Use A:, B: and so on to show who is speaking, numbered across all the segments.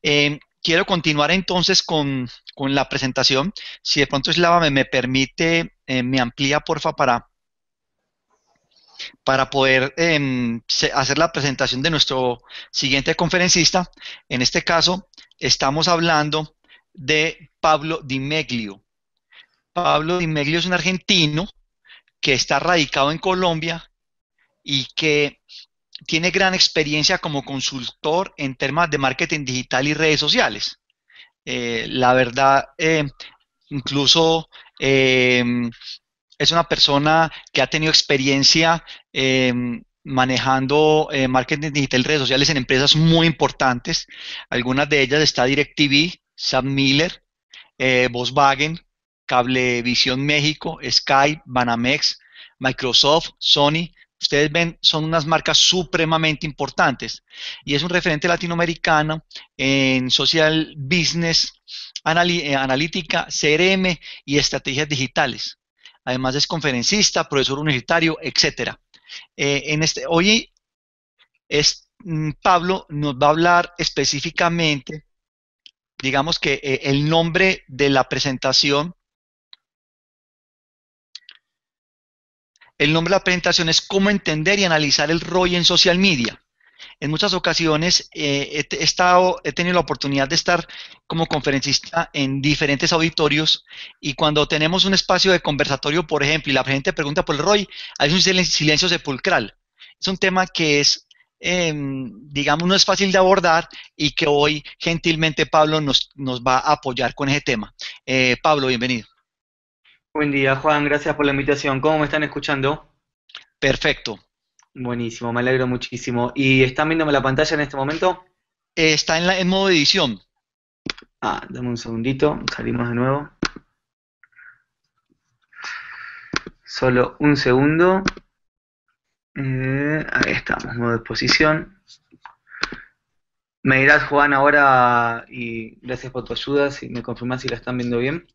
A: Quiero continuar entonces con la presentación. Si de pronto Slava me permite, me amplía porfa para poder hacer la presentación de nuestro siguiente conferencista. En este caso, estamos hablando de Pablo Di Meglio. Pablo Di Meglio es un argentino que está radicado en Colombia y que tiene gran experiencia como consultor en temas de marketing digital y redes sociales. La verdad, incluso eh, es una persona que ha tenido experiencia manejando marketing digital y redes sociales en empresas muy importantes. Algunas de ellas está DirecTV, Sam Miller, Volkswagen, Cablevisión México, Sky, Banamex, Microsoft, Sony. Ustedes ven, son unas marcas supremamente importantes y es un referente latinoamericano en social business, analítica, CRM y estrategias digitales. Además es conferencista, profesor universitario, etcétera. Hoy Pablo nos va a hablar específicamente, digamos que el nombre de la presentación. El nombre de la presentación es cómo entender y analizar el ROI en social media. En muchas ocasiones he tenido la oportunidad de estar como conferencista en diferentes auditorios y cuando tenemos un espacio de conversatorio, por ejemplo, y la gente pregunta por el ROI, hay un silencio sepulcral. Es un tema que es, digamos, no es fácil de abordar y que hoy gentilmente Pablo nos va a apoyar con ese tema. Pablo, bienvenido.
B: Buen día, Juan, gracias por la invitación. ¿Cómo me están escuchando?
A: Perfecto.
B: Buenísimo, me alegro muchísimo. ¿Y están viéndome la pantalla en este momento?
A: Está en modo edición.
B: Dame un segundito, salimos de nuevo. Solo un segundo. Ahí estamos, modo exposición. Me dirás, Juan, ahora, y gracias por tu ayuda, si me confirmás si la están viendo bien.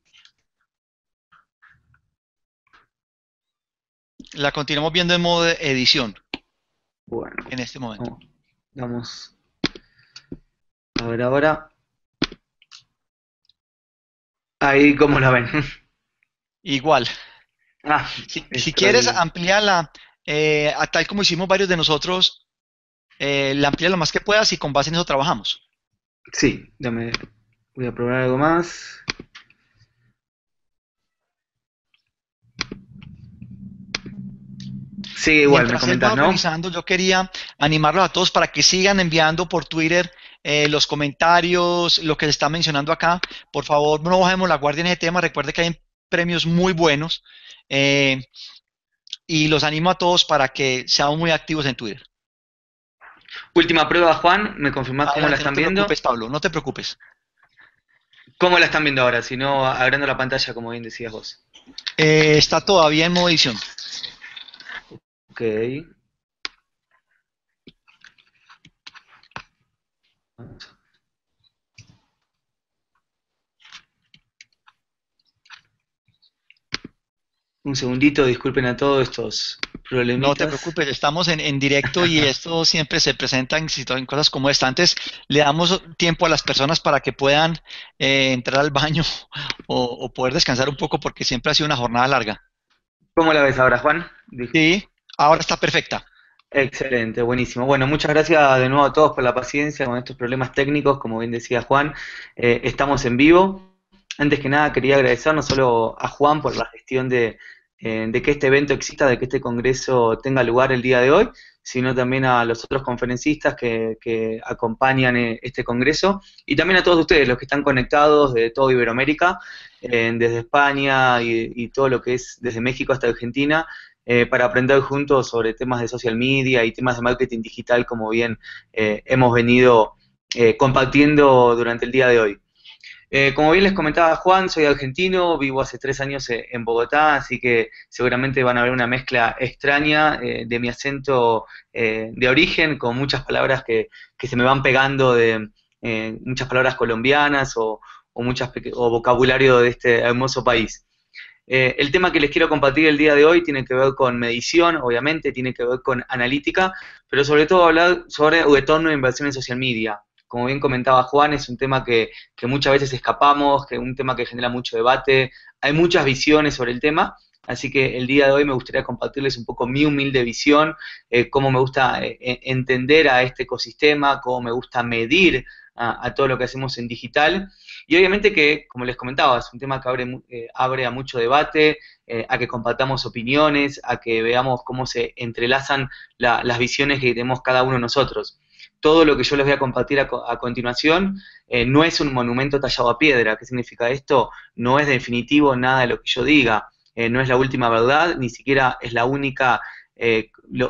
A: La continuamos viendo en modo edición
B: Bueno,
A: en este momento.
B: vamos a ver ahora. Ahí, ¿cómo la ven?
A: Igual.
B: Ah,
A: Si quieres,
B: estoy...
A: amplíala, a tal como hicimos varios de nosotros, la amplía lo más que puedas y con base en eso trabajamos.
B: Sí, voy a probar algo más. Sí, igual, me
A: Mientras él va
B: comentás, ¿no?
A: organizando, yo quería animarlos a todos para que sigan enviando por Twitter los comentarios, lo que se está mencionando acá. Por favor, no bajemos la guardia en ese tema. Recuerde que hay premios muy buenos eh, y los animo a todos para que sean muy activos en Twitter.
B: Última prueba, Juan, ¿me confirmás cómo la
A: Adelante, no
B: están
A: te
B: viendo?
A: preocupes, Pablo, no te preocupes.
B: ¿Cómo la están viendo ahora? Si no, agrando la pantalla, como bien decías vos.
A: Está todavía en modo edición.
B: Ok. Un segundito, disculpen a todos estos
A: No te
B: problemitas.
A: preocupes, estamos en directo y esto siempre se presenta en cosas como esta. Antes le damos tiempo a las personas para que puedan entrar al baño o poder descansar un poco porque siempre ha sido una jornada larga.
B: ¿Cómo la ves ahora, Juan?
A: Sí, ahora está perfecta.
B: Excelente, buenísimo. Bueno, muchas gracias de nuevo a todos por la paciencia con estos problemas técnicos, como bien decía Juan. Estamos en vivo. Antes que nada, quería agradecer no solo a Juan por la gestión de que este evento exista, de que este congreso tenga lugar el día de hoy, sino también a los otros conferencistas que acompañan este congreso y también a todos ustedes, los que están conectados de toda Iberoamérica, desde España y todo lo que es desde México hasta Argentina, para aprender juntos sobre temas de social media y temas de marketing digital, como bien hemos venido compartiendo durante el día de hoy. Como bien les comentaba Juan, soy argentino, vivo hace 3 años en Bogotá, así que seguramente van a ver una mezcla extraña de mi acento de origen, con muchas palabras que se me van pegando de muchas palabras colombianas o vocabulario de este hermoso país. El tema que les quiero compartir el día de hoy tiene que ver con medición, obviamente, tiene que ver con analítica, pero sobre todo hablar sobre retorno de inversión en social media. como bien comentaba Juan, es un tema que muchas veces escapamos, que es un tema que genera mucho debate, hay muchas visiones sobre el tema, así que el día de hoy me gustaría compartirles un poco mi humilde visión, cómo me gusta entender a este ecosistema, cómo me gusta medir a todo lo que hacemos en digital, y obviamente que, como les comentaba, es un tema que abre a mucho debate, a que compartamos opiniones, a que veamos cómo se entrelazan las visiones que tenemos cada uno de nosotros. Todo lo que yo les voy a compartir a continuación no es un monumento tallado a piedra. ¿Qué significa esto? No es definitivo nada de lo que yo diga, no es la última verdad, ni siquiera es la única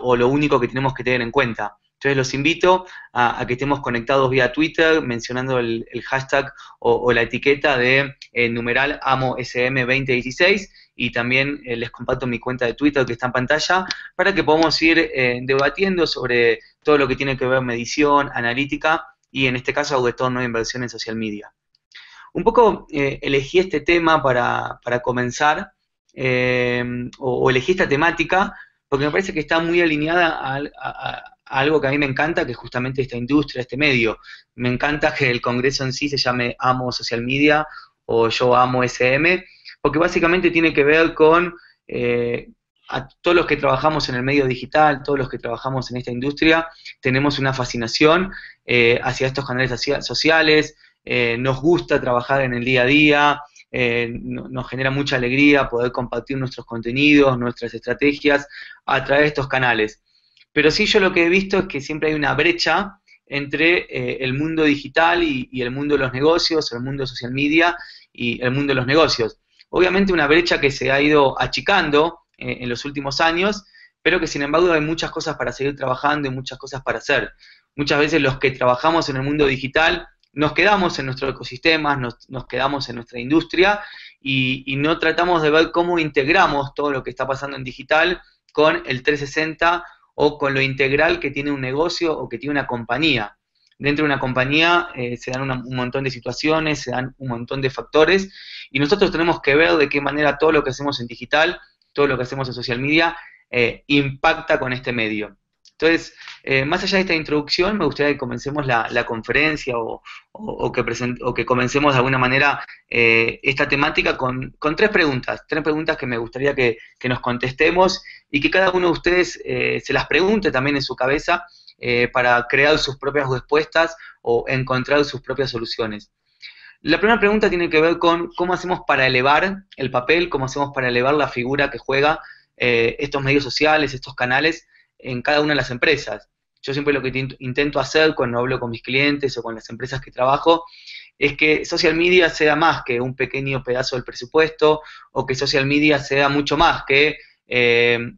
B: o lo único que tenemos que tener en cuenta. Entonces los invito a que estemos conectados vía Twitter, mencionando el hashtag o la etiqueta de numeral AMOSM2016, y también les comparto mi cuenta de Twitter que está en pantalla, para que podamos ir debatiendo sobre todo lo que tiene que ver medición, analítica, y en este caso retorno de inversión en social media. Un poco elegí este tema para comenzar, o elegí esta temática, porque me parece que está muy alineada a algo que a mí me encanta, que es justamente esta industria, este medio. Me encanta que el congreso en sí se llame Amo Social Media o Yo Amo SM, porque básicamente tiene que ver con a todos los que trabajamos en el medio digital, todos los que trabajamos en esta industria, tenemos una fascinación hacia estos canales sociales, nos gusta trabajar en el día a día, nos genera mucha alegría poder compartir nuestros contenidos, nuestras estrategias a través de estos canales. Pero sí, yo lo que he visto es que siempre hay una brecha entre el mundo digital y el mundo de los negocios, el mundo de social media y el mundo de los negocios. Obviamente una brecha que se ha ido achicando en los últimos años, pero que sin embargo hay muchas cosas para seguir trabajando y muchas cosas para hacer. Muchas veces los que trabajamos en el mundo digital nos quedamos en nuestro ecosistema, nos quedamos en nuestra industria y no tratamos de ver cómo integramos todo lo que está pasando en digital con el 360 o con lo integral que tiene un negocio o que tiene una compañía. Dentro de una compañía se dan un montón de situaciones, se dan un montón de factores, y nosotros tenemos que ver de qué manera todo lo que hacemos en digital, todo lo que hacemos en social media, impacta con este medio. Entonces, más allá de esta introducción, me gustaría que comencemos la conferencia o que comencemos de alguna manera esta temática con tres preguntas que me gustaría que nos contestemos y que cada uno de ustedes se las pregunte también en su cabeza para crear sus propias respuestas o encontrar sus propias soluciones. La primera pregunta tiene que ver con cómo hacemos para elevar el papel, cómo hacemos para elevar la figura que juega estos medios sociales, estos canales, en cada una de las empresas. Yo siempre lo que intento hacer cuando hablo con mis clientes o con las empresas que trabajo es que social media sea más que un pequeño pedazo del presupuesto, o que social media sea mucho más que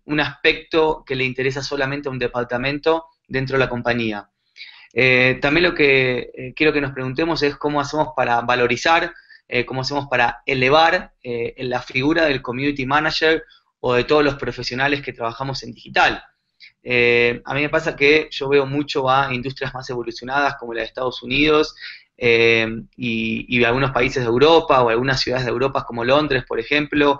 B: un aspecto que le interesa solamente a un departamento dentro de la compañía. También lo que quiero que nos preguntemos es cómo hacemos para valorizar, cómo hacemos para elevar la figura del community manager o de todos los profesionales que trabajamos en digital. A mí me pasa que yo veo mucho a industrias más evolucionadas como la de Estados Unidos y algunos países de Europa o algunas ciudades de Europa como Londres, por ejemplo,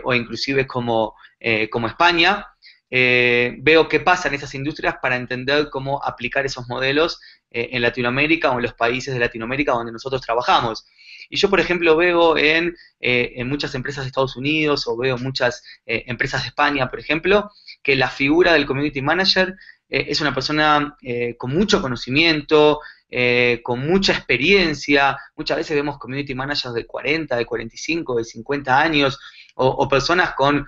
B: o inclusive como España. Veo qué pasa en esas industrias para entender cómo aplicar esos modelos en Latinoamérica o en los países de Latinoamérica donde nosotros trabajamos. Y yo, por ejemplo, veo en muchas empresas de Estados Unidos o veo muchas empresas de España, por ejemplo, que la figura del community manager es una persona con mucho conocimiento, con mucha experiencia. Muchas veces vemos community managers de 40, de 45, de 50 años, o personas con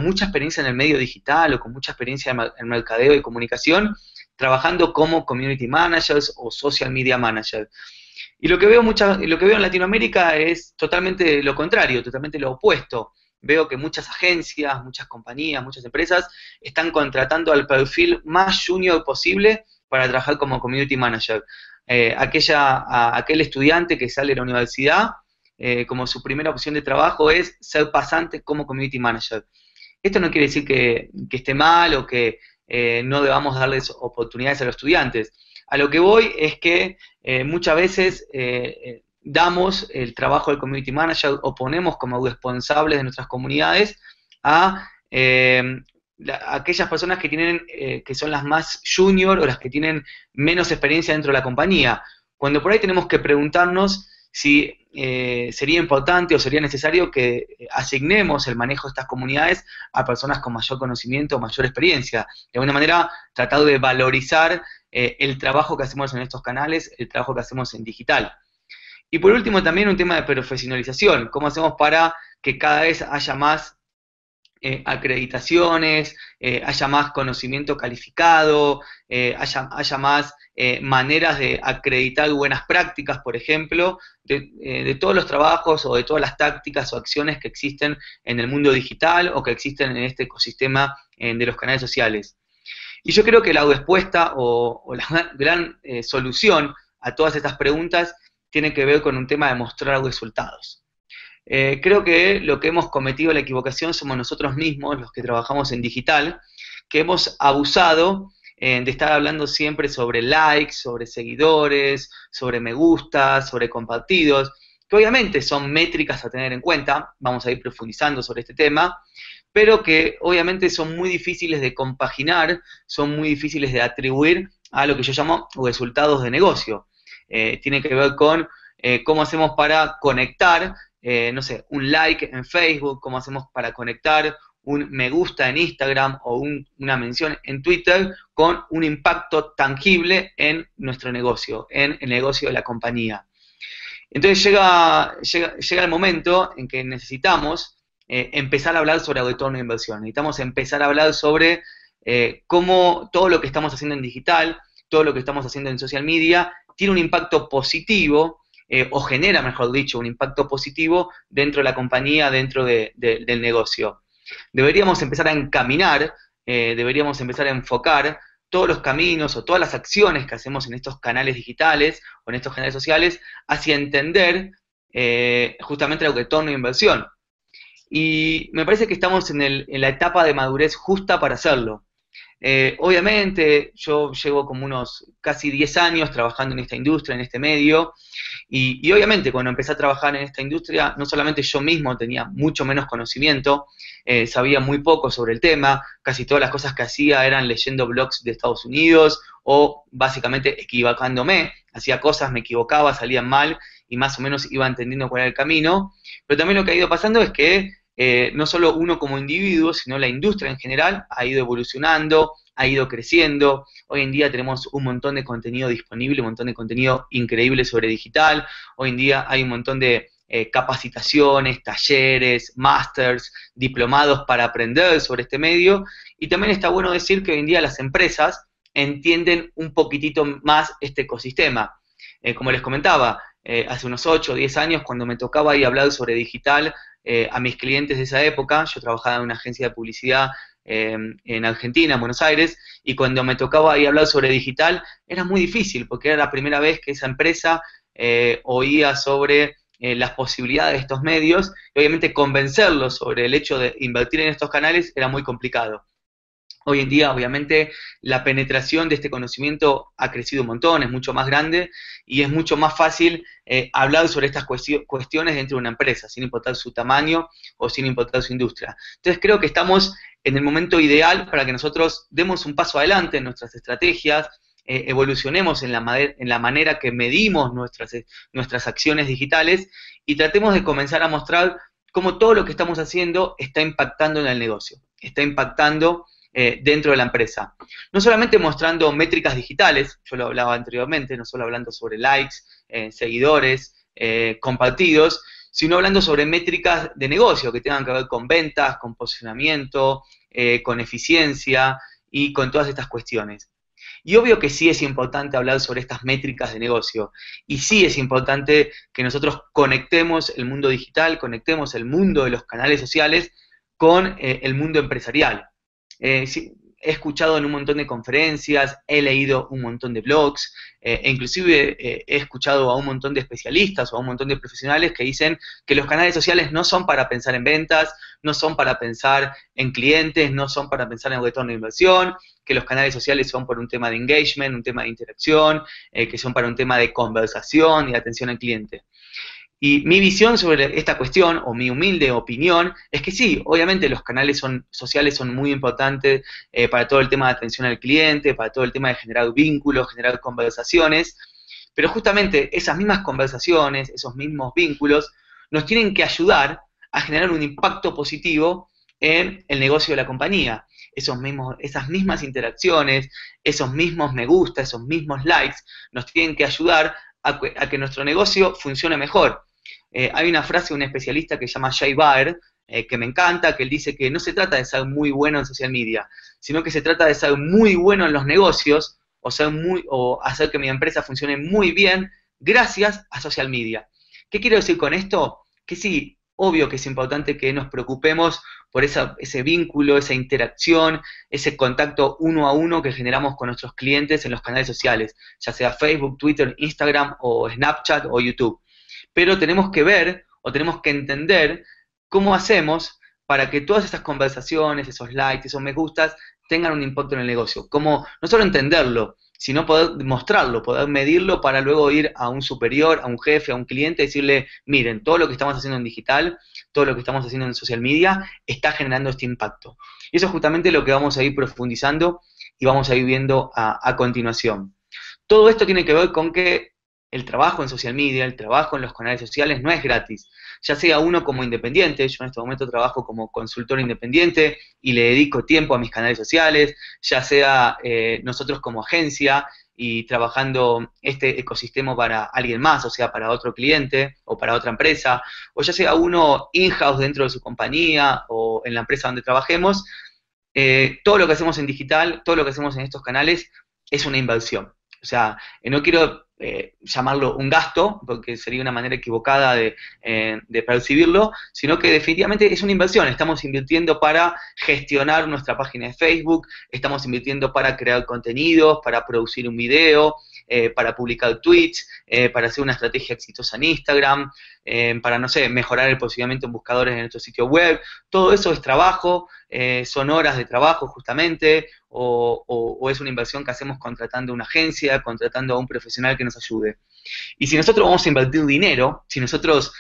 B: mucha experiencia en el medio digital o con mucha experiencia en mercadeo y comunicación, trabajando como community managers o social media managers. Y lo que veo en Latinoamérica es totalmente lo contrario, totalmente lo opuesto. Veo que muchas agencias, muchas compañías, muchas empresas están contratando al perfil más junior posible para trabajar como community manager. Aquel estudiante que sale de la universidad, como su primera opción de trabajo es ser pasante como community manager. Esto no quiere decir que esté mal o que no debamos darles oportunidades a los estudiantes. A lo que voy es que muchas veces damos el trabajo del community manager o ponemos como responsables de nuestras comunidades a aquellas personas que son las más junior o las que tienen menos experiencia dentro de la compañía. cuando por ahí tenemos que preguntarnos si sería importante o sería necesario que asignemos el manejo de estas comunidades a personas con mayor conocimiento o mayor experiencia. De alguna manera, tratar de valorizar el trabajo que hacemos en estos canales, el trabajo que hacemos en digital. Y por último, también un tema de profesionalización. ¿Cómo hacemos para que cada vez haya más acreditaciones, haya más conocimiento calificado, haya más maneras de acreditar buenas prácticas, por ejemplo, de todos los trabajos o de todas las tácticas o acciones que existen en el mundo digital o que existen en este ecosistema de los canales sociales? Y yo creo que la respuesta o la gran solución a todas estas preguntas tiene que ver con un tema de mostrar resultados. Creo que lo que hemos cometido la equivocación somos nosotros mismos, los que trabajamos en digital, que hemos abusado de estar hablando siempre sobre likes, sobre seguidores, sobre me gustas, sobre compartidos, que obviamente son métricas a tener en cuenta, vamos a ir profundizando sobre este tema, pero que obviamente son muy difíciles de compaginar, son muy difíciles de atribuir a lo que yo llamo resultados de negocio. Tiene que ver con cómo hacemos para conectar, no sé, un like en Facebook, cómo hacemos para conectar un me gusta en Instagram o una mención en Twitter con un impacto tangible en nuestro negocio, en el negocio de la compañía. Entonces llega el momento en que necesitamos empezar a hablar sobre retorno de inversión. Necesitamos empezar a hablar sobre cómo todo lo que estamos haciendo en digital, todo lo que estamos haciendo en social media, tiene un impacto positivo, o genera, mejor dicho, un impacto positivo dentro de la compañía, dentro del negocio. Deberíamos empezar a encaminar, deberíamos empezar a enfocar todos los caminos o todas las acciones que hacemos en estos canales digitales o en estos canales sociales hacia entender justamente el retorno de inversión. Y me parece que estamos en la etapa de madurez justa para hacerlo. Obviamente, yo llevo como unos casi 10 años trabajando en esta industria, en este medio, y obviamente cuando empecé a trabajar en esta industria, no solamente yo mismo tenía mucho menos conocimiento, sabía muy poco sobre el tema, casi todas las cosas que hacía eran leyendo blogs de Estados Unidos o básicamente equivocándome, hacía cosas, me equivocaba, salían mal y más o menos iba entendiendo cuál era el camino, pero también lo que ha ido pasando es que no solo uno como individuo, sino la industria en general ha ido evolucionando, ha ido creciendo. Hoy en día tenemos un montón de contenido disponible, un montón de contenido increíble sobre digital. Hoy en día hay un montón de capacitaciones, talleres, másters, diplomados para aprender sobre este medio. Y también está bueno decir que hoy en día las empresas entienden un poquitito más este ecosistema. Como les comentaba, hace unos 8 o 10 años, cuando me tocaba ahí hablar sobre digital, a mis clientes de esa época, yo trabajaba en una agencia de publicidad en Argentina, en Buenos Aires, y cuando me tocaba ahí hablar sobre digital, era muy difícil, porque era la primera vez que esa empresa oía sobre las posibilidades de estos medios, y obviamente convencerlos sobre el hecho de invertir en estos canales era muy complicado. Hoy en día, obviamente, la penetración de este conocimiento ha crecido un montón, es mucho más grande y es mucho más fácil hablar sobre estas cuestiones dentro de una empresa, sin importar su tamaño o sin importar su industria. Entonces creo que estamos en el momento ideal para que nosotros demos un paso adelante en nuestras estrategias, evolucionemos en la manera que medimos nuestras acciones digitales y tratemos de comenzar a mostrar cómo todo lo que estamos haciendo está impactando en el negocio, está impactando dentro de la empresa. No solamente mostrando métricas digitales, yo lo hablaba anteriormente, no solo hablando sobre likes, seguidores, compartidos, sino hablando sobre métricas de negocio que tengan que ver con ventas, con posicionamiento, con eficiencia y con todas estas cuestiones. Y obvio que sí es importante hablar sobre estas métricas de negocio, y sí es importante que nosotros conectemos el mundo digital, conectemos el mundo de los canales sociales con el mundo empresarial. Sí, he escuchado en un montón de conferencias, he leído un montón de blogs, e inclusive he escuchado a un montón de especialistas o a un montón de profesionales que dicen que los canales sociales no son para pensar en ventas, no son para pensar en clientes, no son para pensar en retorno de inversión, que los canales sociales son por un tema de engagement, un tema de interacción, que son para un tema de conversación y de atención al cliente. Y mi visión sobre esta cuestión, o mi humilde opinión, es que sí, obviamente los canales sociales son muy importantes para todo el tema de atención al cliente, para todo el tema de generar vínculos, generar conversaciones, Pero justamente esas mismas conversaciones, esos mismos vínculos, nos tienen que ayudar a generar un impacto positivo en el negocio de la compañía. Esas mismas interacciones, esos mismos me gusta, esos mismos likes, nos tienen que ayudar a que nuestro negocio funcione mejor. Hay una frase de un especialista que se llama Jay Baer, que me encanta, que él dice que no se trata de ser muy bueno en social media, sino que se trata de ser muy bueno en los negocios, o hacer que mi empresa funcione muy bien gracias a social media. ¿Qué quiero decir con esto? Que sí, obvio que es importante que nos preocupemos por ese vínculo, esa interacción, ese contacto uno a uno que generamos con nuestros clientes en los canales sociales, ya sea Facebook, Twitter, Instagram o Snapchat o YouTube. Pero tenemos que ver o tenemos que entender cómo hacemos para que todas esas conversaciones, esos likes, esos me gustas, tengan un impacto en el negocio. Como no solo entenderlo, sino poder mostrarlo, poder medirlo para luego ir a un superior, a un jefe, a un cliente y decirle, miren, todo lo que estamos haciendo en digital, todo lo que estamos haciendo en social media, está generando este impacto. Y eso es justamente lo que vamos a ir profundizando y vamos a ir viendo a continuación. Todo esto tiene que ver con que el trabajo en social media, el trabajo en los canales sociales no es gratis. Ya sea uno como independiente, yo en este momento trabajo como consultor independiente y le dedico tiempo a mis canales sociales, ya sea nosotros como agencia y trabajando este ecosistema para alguien más, o sea, para otro cliente o para otra empresa, o ya sea uno in-house dentro de su compañía o en la empresa donde trabajemos, todo lo que hacemos en digital, todo lo que hacemos en estos canales es una inversión. O sea, no quiero llamarlo un gasto, porque sería una manera equivocada de percibirlo, sino que definitivamente es una inversión. Estamos invirtiendo para gestionar nuestra página de Facebook, estamos invirtiendo para crear contenidos, para producir un video, para publicar tweets, para hacer una estrategia exitosa en Instagram, para, no sé, mejorar el posicionamiento en buscadores en nuestro sitio web. Todo eso es trabajo, son horas de trabajo justamente, o es una inversión que hacemos contratando una agencia, contratando a un profesional que nos ayude. Y si nosotros vamos a invertir dinero, si nosotros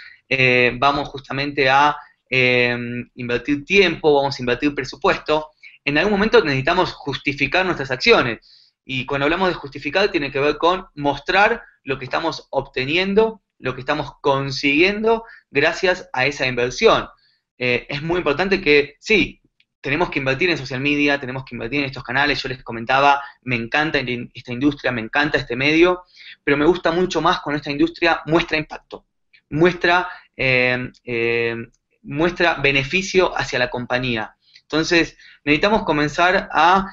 B: vamos justamente a invertir tiempo, vamos a invertir presupuesto, en algún momento necesitamos justificar nuestras acciones. Y cuando hablamos de justificar tiene que ver con mostrar lo que estamos obteniendo, lo que estamos consiguiendo gracias a esa inversión. Es muy importante que, sí, tenemos que invertir en social media, tenemos que invertir en estos canales, yo les comentaba, me encanta esta industria, me encanta este medio, pero me gusta mucho más cuando esta industria muestra impacto, muestra, muestra beneficio hacia la compañía. Entonces, necesitamos comenzar a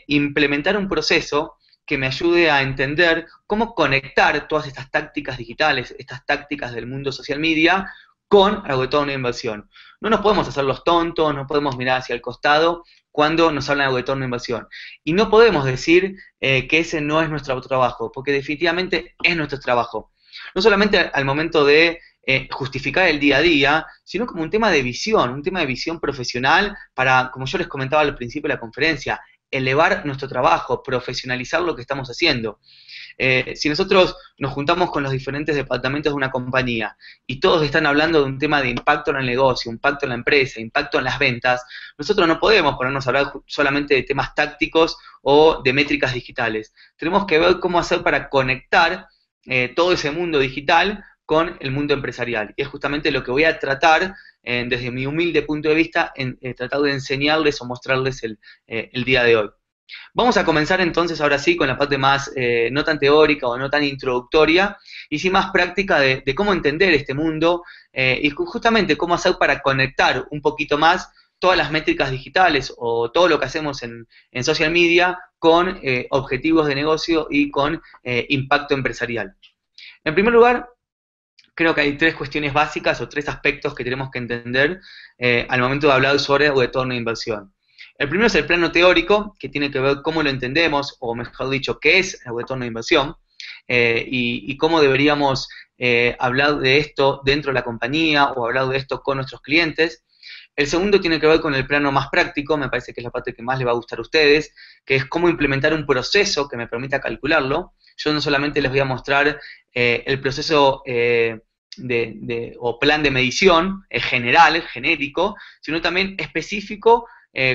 B: implementar un proceso que me ayude a entender cómo conectar todas estas tácticas digitales, estas tácticas del mundo social media, con algo de toda una inversión. No nos podemos hacer los tontos, no podemos mirar hacia el costado cuando nos hablan de algo de toda una inversión. Y no podemos decir que ese no es nuestro trabajo, porque definitivamente es nuestro trabajo. No solamente al momento de justificar el día a día, sino como un tema de visión profesional para, como yo les comentaba al principio de la conferencia, elevar nuestro trabajo, profesionalizar lo que estamos haciendo. Si nosotros nos juntamos con los diferentes departamentos de una compañía y todos están hablando de un tema de impacto en el negocio, impacto en la empresa, impacto en las ventas, nosotros no podemos ponernos a hablar solamente de temas tácticos o de métricas digitales. Tenemos que ver cómo hacer para conectar todo ese mundo digital con el mundo empresarial. Y es justamente lo que voy a tratar, desde mi humilde punto de vista, tratar de enseñarles o mostrarles el día de hoy. Vamos a comenzar entonces ahora sí con la parte más no tan teórica o no tan introductoria y sí más práctica de cómo entender este mundo y justamente cómo hacer para conectar un poquito más todas las métricas digitales o todo lo que hacemos en social media con objetivos de negocio y con impacto empresarial. En primer lugar, creo que hay tres cuestiones básicas o tres aspectos que tenemos que entender al momento de hablar sobre retorno de inversión. El primero es el plano teórico, que tiene que ver cómo lo entendemos, o mejor dicho, qué es el retorno de inversión, y cómo deberíamos hablar de esto dentro de la compañía o hablar de esto con nuestros clientes. El segundo tiene que ver con el plano más práctico, me parece que es la parte que más les va a gustar a ustedes, que es cómo implementar un proceso que me permita calcularlo. Yo no solamente les voy a mostrar el proceso o plan de medición general, genérico, sino también específico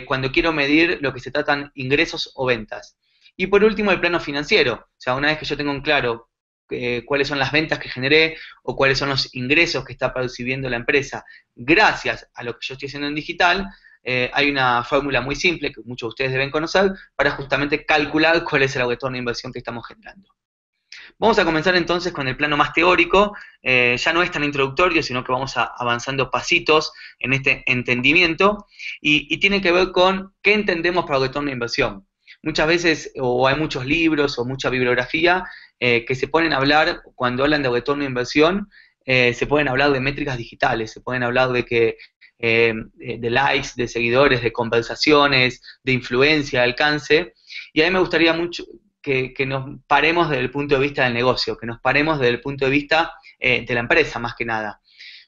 B: cuando quiero medir lo que se tratan ingresos o ventas. Y por último, el plano financiero. O sea, una vez que yo tengo en claro cuáles son las ventas que generé o cuáles son los ingresos que está percibiendo la empresa gracias a lo que yo estoy haciendo en digital, hay una fórmula muy simple que muchos de ustedes deben conocer para justamente calcular cuál es el retorno de inversión que estamos generando. Vamos a comenzar entonces con el plano más teórico, ya no es tan introductorio, sino que vamos avanzando pasitos en este entendimiento, y tiene que ver con qué entendemos por retorno de inversión. Muchas veces, o hay muchos libros o mucha bibliografía que se ponen a hablar, cuando hablan de retorno de inversión, se pueden hablar de métricas digitales, se pueden hablar de likes, de seguidores, de conversaciones, de influencia, de alcance, y a mí me gustaría mucho que nos paremos desde el punto de vista del negocio, que nos paremos desde el punto de vista de la empresa, más que nada.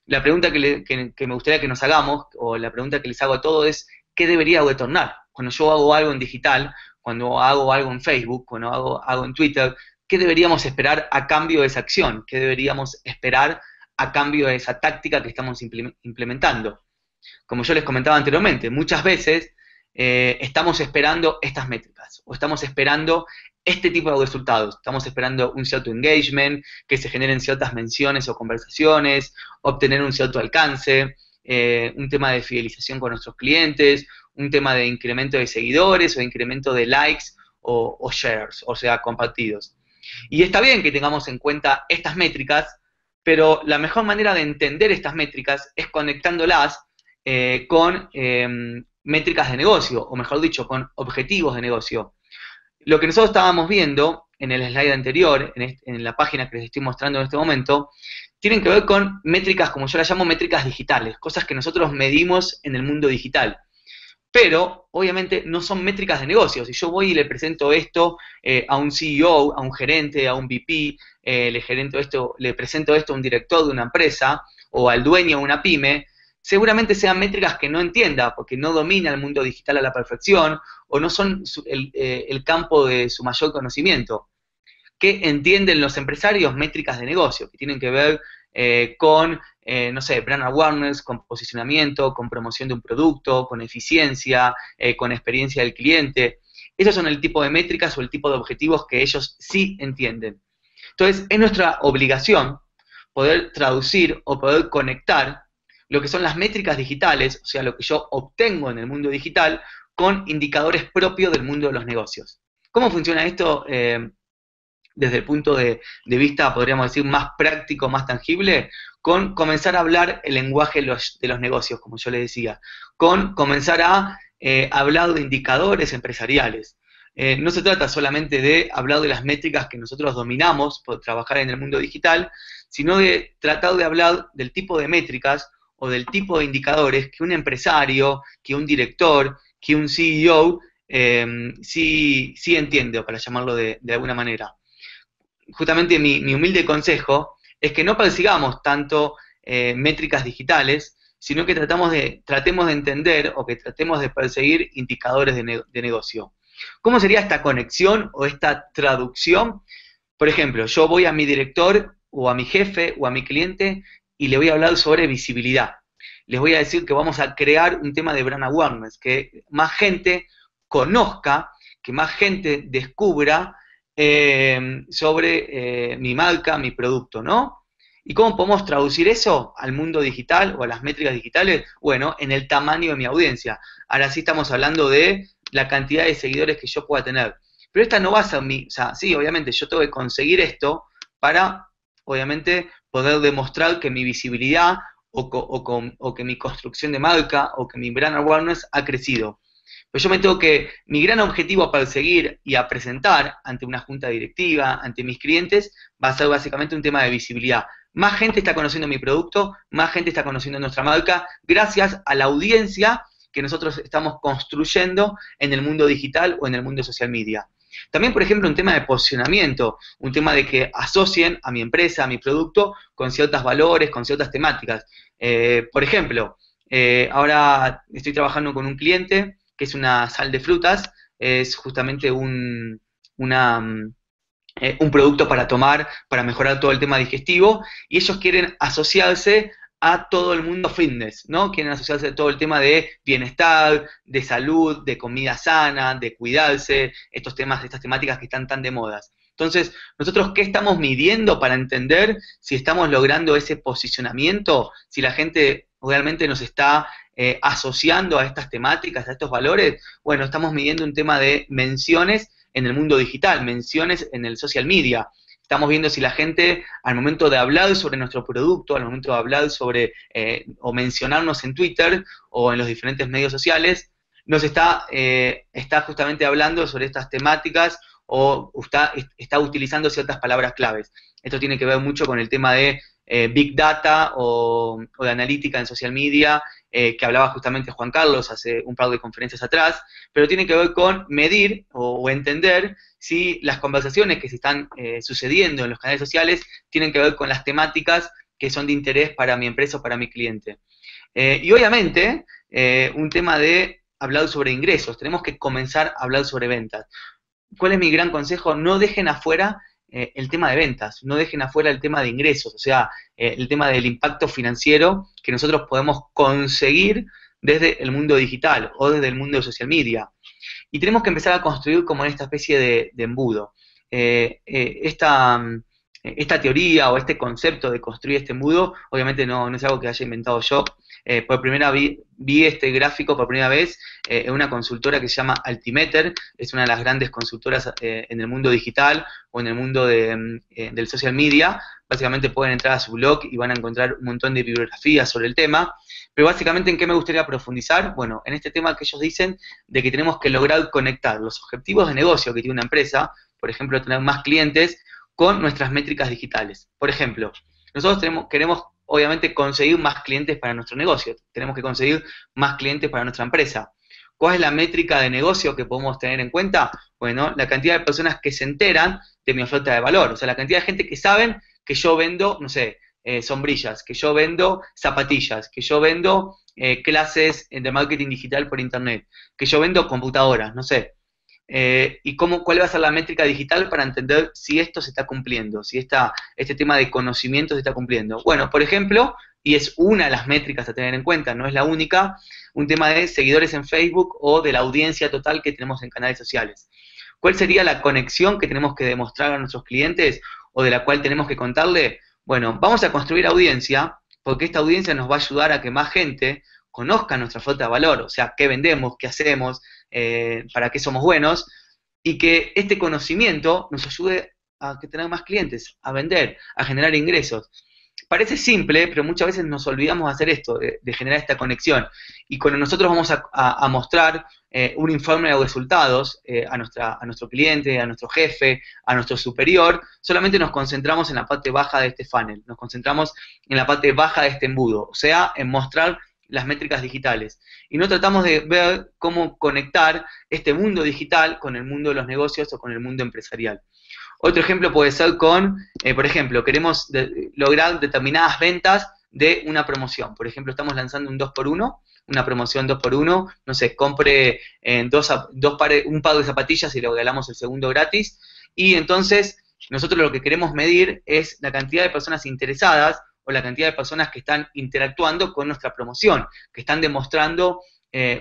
B: La pregunta que me gustaría que nos hagamos, o la pregunta que les hago a todos es, ¿qué debería retornar? Cuando yo hago algo en digital, cuando hago algo en Facebook, cuando hago algo en Twitter, ¿qué deberíamos esperar a cambio de esa acción? ¿Qué deberíamos esperar a cambio de esa táctica que estamos implementando? Como yo les comentaba anteriormente, muchas veces estamos esperando estas métricas, o estamos esperando este tipo de resultados. Estamos esperando un cierto engagement, que se generen ciertas menciones o conversaciones, obtener un cierto alcance, un tema de fidelización con nuestros clientes, un tema de incremento de seguidores o incremento de likes o shares, o sea, compartidos. Y está bien que tengamos en cuenta estas métricas, pero la mejor manera de entender estas métricas es conectándolas con métricas de negocio, o mejor dicho, con objetivos de negocio. Lo que nosotros estábamos viendo en el slide anterior, en la página que les estoy mostrando en este momento, tienen que ver con métricas, como yo las llamo métricas digitales, cosas que nosotros medimos en el mundo digital. Pero, obviamente, no son métricas de negocio. Si yo voy y le presento esto a un CEO, a un gerente, a un VP, le presento esto a un director de una empresa, o al dueño de una pyme, seguramente sean métricas que no entienda, porque no domina el mundo digital a la perfección, o no son el campo de su mayor conocimiento. ¿Qué entienden los empresarios? Métricas de negocio, que tienen que ver con, no sé, brand awareness, con posicionamiento, con promoción de un producto, con eficiencia, con experiencia del cliente. Esos son el tipo de métricas o el tipo de objetivos que ellos sí entienden. Entonces, es nuestra obligación poder traducir o poder conectar lo que son las métricas digitales, o sea, lo que yo obtengo en el mundo digital, con indicadores propios del mundo de los negocios. ¿Cómo funciona esto desde el punto de vista, podríamos decir, más práctico, más tangible? Con comenzar a hablar el lenguaje de los negocios, como yo les decía, con comenzar a hablar de indicadores empresariales. No se trata solamente de hablar de las métricas que nosotros dominamos por trabajar en el mundo digital, sino de tratar de hablar del tipo de métricas o del tipo de indicadores que un empresario, que un director, que un CEO sí entiende, para llamarlo de alguna manera. Justamente mi humilde consejo es que no persigamos tanto métricas digitales, sino que tratemos de entender o que tratemos de perseguir indicadores de negocio. ¿Cómo sería esta conexión o esta traducción? Por ejemplo, yo voy a mi director o a mi jefe o a mi cliente y le voy a hablar sobre visibilidad. Les voy a decir que vamos a crear un tema de brand awareness, que más gente conozca, que más gente descubra sobre mi marca, mi producto, ¿no? ¿Y cómo podemos traducir eso al mundo digital o a las métricas digitales? Bueno, en el tamaño de mi audiencia. Ahora sí estamos hablando de la cantidad de seguidores que yo pueda tener. Pero esta no va a ser o sea, sí, obviamente yo tengo que conseguir esto para, obviamente, poder demostrar que mi visibilidad o que mi construcción de marca o que mi brand awareness ha crecido. Pero yo me tengo que, mi gran objetivo a perseguir y a presentar ante una junta directiva, ante mis clientes, va a ser básicamente un tema de visibilidad. Más gente está conociendo mi producto, más gente está conociendo nuestra marca, gracias a la audiencia que nosotros estamos construyendo en el mundo digital o en el mundo social media. También, por ejemplo, un tema de posicionamiento, un tema de que asocien a mi empresa, a mi producto, con ciertos valores, con ciertas temáticas. Por ejemplo, ahora estoy trabajando con un cliente que es una sal de frutas, es justamente un producto para tomar, para mejorar todo el tema digestivo, y ellos quieren asociarse a todo el mundo fitness, ¿no? Quieren asociarse a todo el tema de bienestar, de salud, de comida sana, de cuidarse, estos temas, estas temáticas que están tan de modas. Entonces, nosotros, ¿qué estamos midiendo para entender si estamos logrando ese posicionamiento? Si la gente realmente nos está asociando a estas temáticas, a estos valores. Bueno, estamos midiendo un tema de menciones en el mundo digital, menciones en el social media. Estamos viendo si la gente, al momento de hablar sobre nuestro producto, al momento de hablar sobre, o mencionarnos en Twitter o en los diferentes medios sociales, nos está justamente hablando sobre estas temáticas o está utilizando ciertas palabras claves. Esto tiene que ver mucho con el tema de Big Data o de analítica en social media, que hablaba justamente Juan Carlos hace un par de conferencias atrás, pero tiene que ver con medir o entender si las conversaciones que se están sucediendo en los canales sociales tienen que ver con las temáticas que son de interés para mi empresa o para mi cliente. Y obviamente, un tema de hablar sobre ingresos, tenemos que comenzar a hablar sobre ventas. ¿Cuál es mi gran consejo? No dejen afuera el tema de ventas, no dejen afuera el tema de ingresos, o sea, el tema del impacto financiero que nosotros podemos conseguir desde el mundo digital o desde el mundo de social media. Y tenemos que empezar a construir como esta especie de embudo. Esta teoría o este concepto de construir este embudo, obviamente no es algo que haya inventado yo. Por primera vez vi este gráfico por primera vez en una consultora que se llama Altimeter, es una de las grandes consultoras en el mundo digital o en el mundo del social media. Básicamente pueden entrar a su blog y van a encontrar un montón de bibliografías sobre el tema. Pero básicamente, ¿en qué me gustaría profundizar? Bueno, en este tema que ellos dicen de que tenemos que lograr conectar los objetivos de negocio que tiene una empresa, por ejemplo, tener más clientes, con nuestras métricas digitales. Por ejemplo, nosotros queremos obviamente conseguir más clientes para nuestro negocio, tenemos que conseguir más clientes para nuestra empresa. ¿Cuál es la métrica de negocio que podemos tener en cuenta? Bueno, la cantidad de personas que se enteran de mi oferta de valor, o sea, la cantidad de gente que saben que yo vendo, no sé, sombrillas, que yo vendo zapatillas, que yo vendo clases de marketing digital por internet, que yo vendo computadoras, no sé. Y cuál va a ser la métrica digital para entender si esto se está cumpliendo, si este tema de conocimiento se está cumpliendo. Bueno, por ejemplo, y es una de las métricas a tener en cuenta, no es la única, un tema de seguidores en Facebook o de la audiencia total que tenemos en canales sociales. ¿Cuál sería la conexión que tenemos que demostrar a nuestros clientes o de la cual tenemos que contarle? Bueno, vamos a construir audiencia porque esta audiencia nos va a ayudar a que más gente conozca nuestra oferta de valor, o sea, qué vendemos, qué hacemos, para qué somos buenos, y que este conocimiento nos ayude a tener más clientes, a vender, a generar ingresos. Parece simple, pero muchas veces nos olvidamos de hacer esto, de generar esta conexión. Y cuando nosotros vamos a mostrar un informe de resultados a nuestro cliente, a nuestro jefe, a nuestro superior, solamente nos concentramos en la parte baja de este funnel, nos concentramos en la parte baja de este embudo, o sea, en mostrar las métricas digitales. Y no tratamos de ver cómo conectar este mundo digital con el mundo de los negocios o con el mundo empresarial. Otro ejemplo puede ser con, por ejemplo, queremos lograr determinadas ventas de una promoción. Por ejemplo, estamos lanzando un 2x1, una promoción 2x1, no sé, compre un par de zapatillas y le regalamos el segundo gratis. Y entonces, nosotros lo que queremos medir es la cantidad de personas interesadas o la cantidad de personas que están interactuando con nuestra promoción, que están demostrando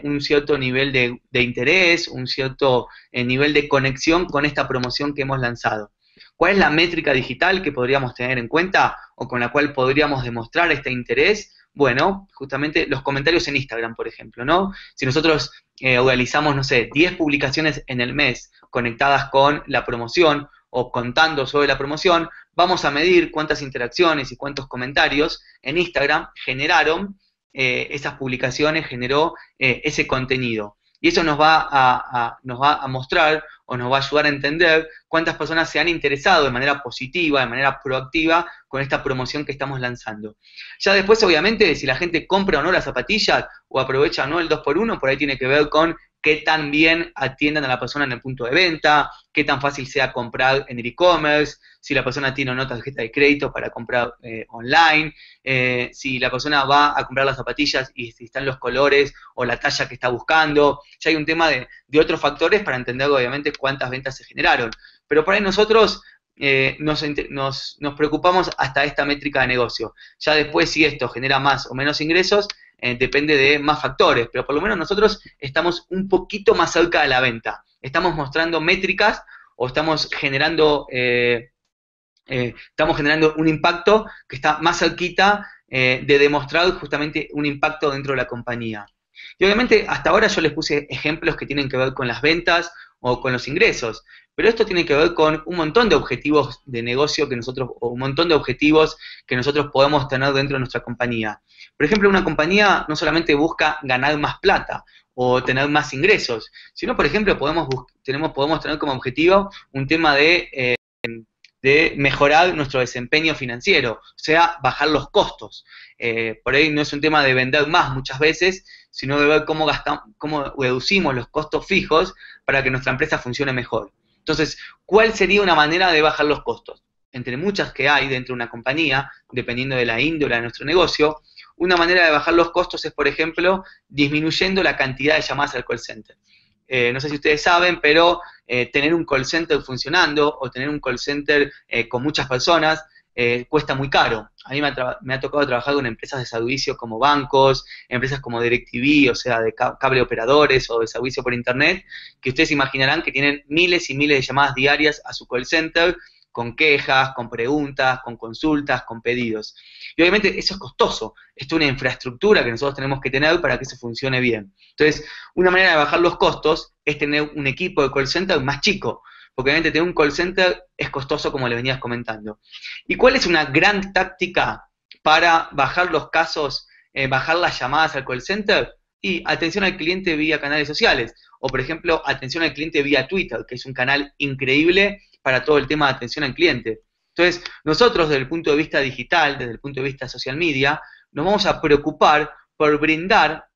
B: un cierto nivel de interés, un cierto nivel de conexión con esta promoción que hemos lanzado. ¿Cuál es la métrica digital que podríamos tener en cuenta o con la cual podríamos demostrar este interés? Bueno, justamente los comentarios en Instagram, por ejemplo, ¿no? Si nosotros realizamos, no sé, 10 publicaciones en el mes conectadas con la promoción o contando sobre la promoción, vamos a medir cuántas interacciones y cuántos comentarios en Instagram generaron esas publicaciones, generó ese contenido. Y eso nos va a mostrar o nos va a ayudar a entender cuántas personas se han interesado de manera positiva, de manera proactiva con esta promoción que estamos lanzando. Ya después, obviamente, si la gente compra o no las zapatillas o aprovecha o no el 2x1, por ahí tiene que ver con qué tan bien atiendan a la persona en el punto de venta, qué tan fácil sea comprar en el e-commerce, si la persona tiene o no tarjeta de crédito para comprar online, si la persona va a comprar las zapatillas y si están los colores o la talla que está buscando. Ya hay un tema de otros factores para entender obviamente cuántas ventas se generaron. Pero por ahí nosotros nos preocupamos hasta esta métrica de negocio. Ya después si esto genera más o menos ingresos, depende de más factores, pero por lo menos nosotros estamos un poquito más cerca de la venta. Estamos mostrando métricas o estamos generando un impacto que está más cerquita de demostrar justamente un impacto dentro de la compañía. Y obviamente hasta ahora yo les puse ejemplos que tienen que ver con las ventas o con los ingresos, pero esto tiene que ver con un montón de objetivos de negocio o un montón de objetivos que nosotros podemos tener dentro de nuestra compañía. Por ejemplo, una compañía no solamente busca ganar más plata o tener más ingresos, sino, por ejemplo, podemos tener como objetivo un tema de mejorar nuestro desempeño financiero, o sea, bajar los costos. Por ahí no es un tema de vender más muchas veces, sino de ver cómo reducimos los costos fijos para que nuestra empresa funcione mejor. Entonces, ¿cuál sería una manera de bajar los costos? Entre muchas que hay dentro de una compañía, dependiendo de la índole de nuestro negocio, una manera de bajar los costos es, por ejemplo, disminuyendo la cantidad de llamadas al call center. No sé si ustedes saben, pero tener un call center funcionando o tener un call center con muchas personas cuesta muy caro. A mí me ha tocado trabajar con empresas de servicio como bancos, empresas como DirecTV, o sea, de cable operadores o de servicio por internet, que ustedes imaginarán que tienen miles y miles de llamadas diarias a su call center, con quejas, con preguntas, con consultas, con pedidos. Y obviamente eso es costoso, esto es una infraestructura que nosotros tenemos que tener para que eso funcione bien. Entonces, una manera de bajar los costos es tener un equipo de call center más chico, porque obviamente tener un call center es costoso, como le venías comentando. ¿Y cuál es una gran táctica para bajar los casos, bajar las llamadas al call center? Y atención al cliente vía canales sociales, o por ejemplo, atención al cliente vía Twitter, que es un canal increíble para todo el tema de atención al cliente. Entonces, nosotros desde el punto de vista digital, desde el punto de vista social media, nos vamos a preocupar por brindar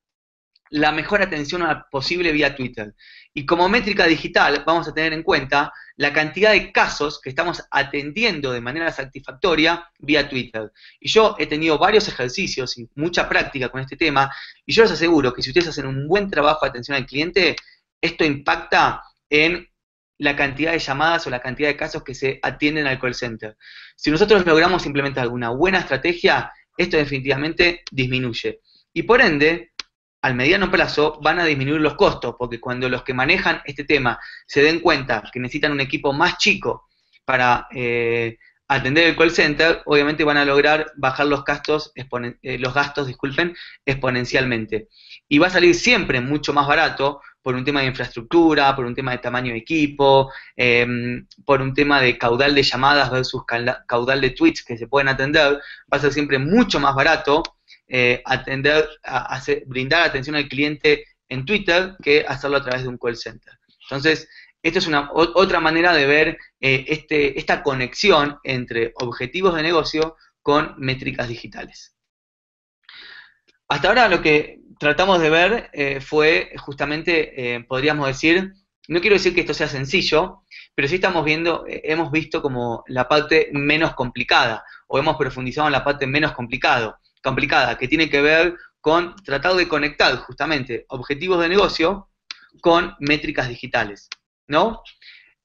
B: la mejor atención posible vía Twitter. Y como métrica digital vamos a tener en cuenta la cantidad de casos que estamos atendiendo de manera satisfactoria vía Twitter. Y yo he tenido varios ejercicios y mucha práctica con este tema, y yo les aseguro que si ustedes hacen un buen trabajo de atención al cliente, esto impacta en la cantidad de llamadas o la cantidad de casos que se atienden al call center. Si nosotros logramos implementar alguna buena estrategia, esto definitivamente disminuye. Y por ende, al mediano plazo van a disminuir los costos, porque cuando los que manejan este tema se den cuenta que necesitan un equipo más chico para atender el call center, obviamente van a lograr bajar los gastos, exponencialmente. Y va a salir siempre mucho más barato por un tema de infraestructura, por un tema de tamaño de equipo, por un tema de caudal de llamadas versus caudal de tweets que se pueden atender, va a ser siempre mucho más barato brindar atención al cliente en Twitter que hacerlo a través de un call center. Entonces, esto es otra manera de ver esta conexión entre objetivos de negocio con métricas digitales. Hasta ahora lo que tratamos de ver fue justamente, podríamos decir, no quiero decir que esto sea sencillo, pero sí hemos visto como la parte menos complicada, o hemos profundizado en la parte menos complicada, que tiene que ver con tratar de conectar justamente objetivos de negocio con métricas digitales, ¿no?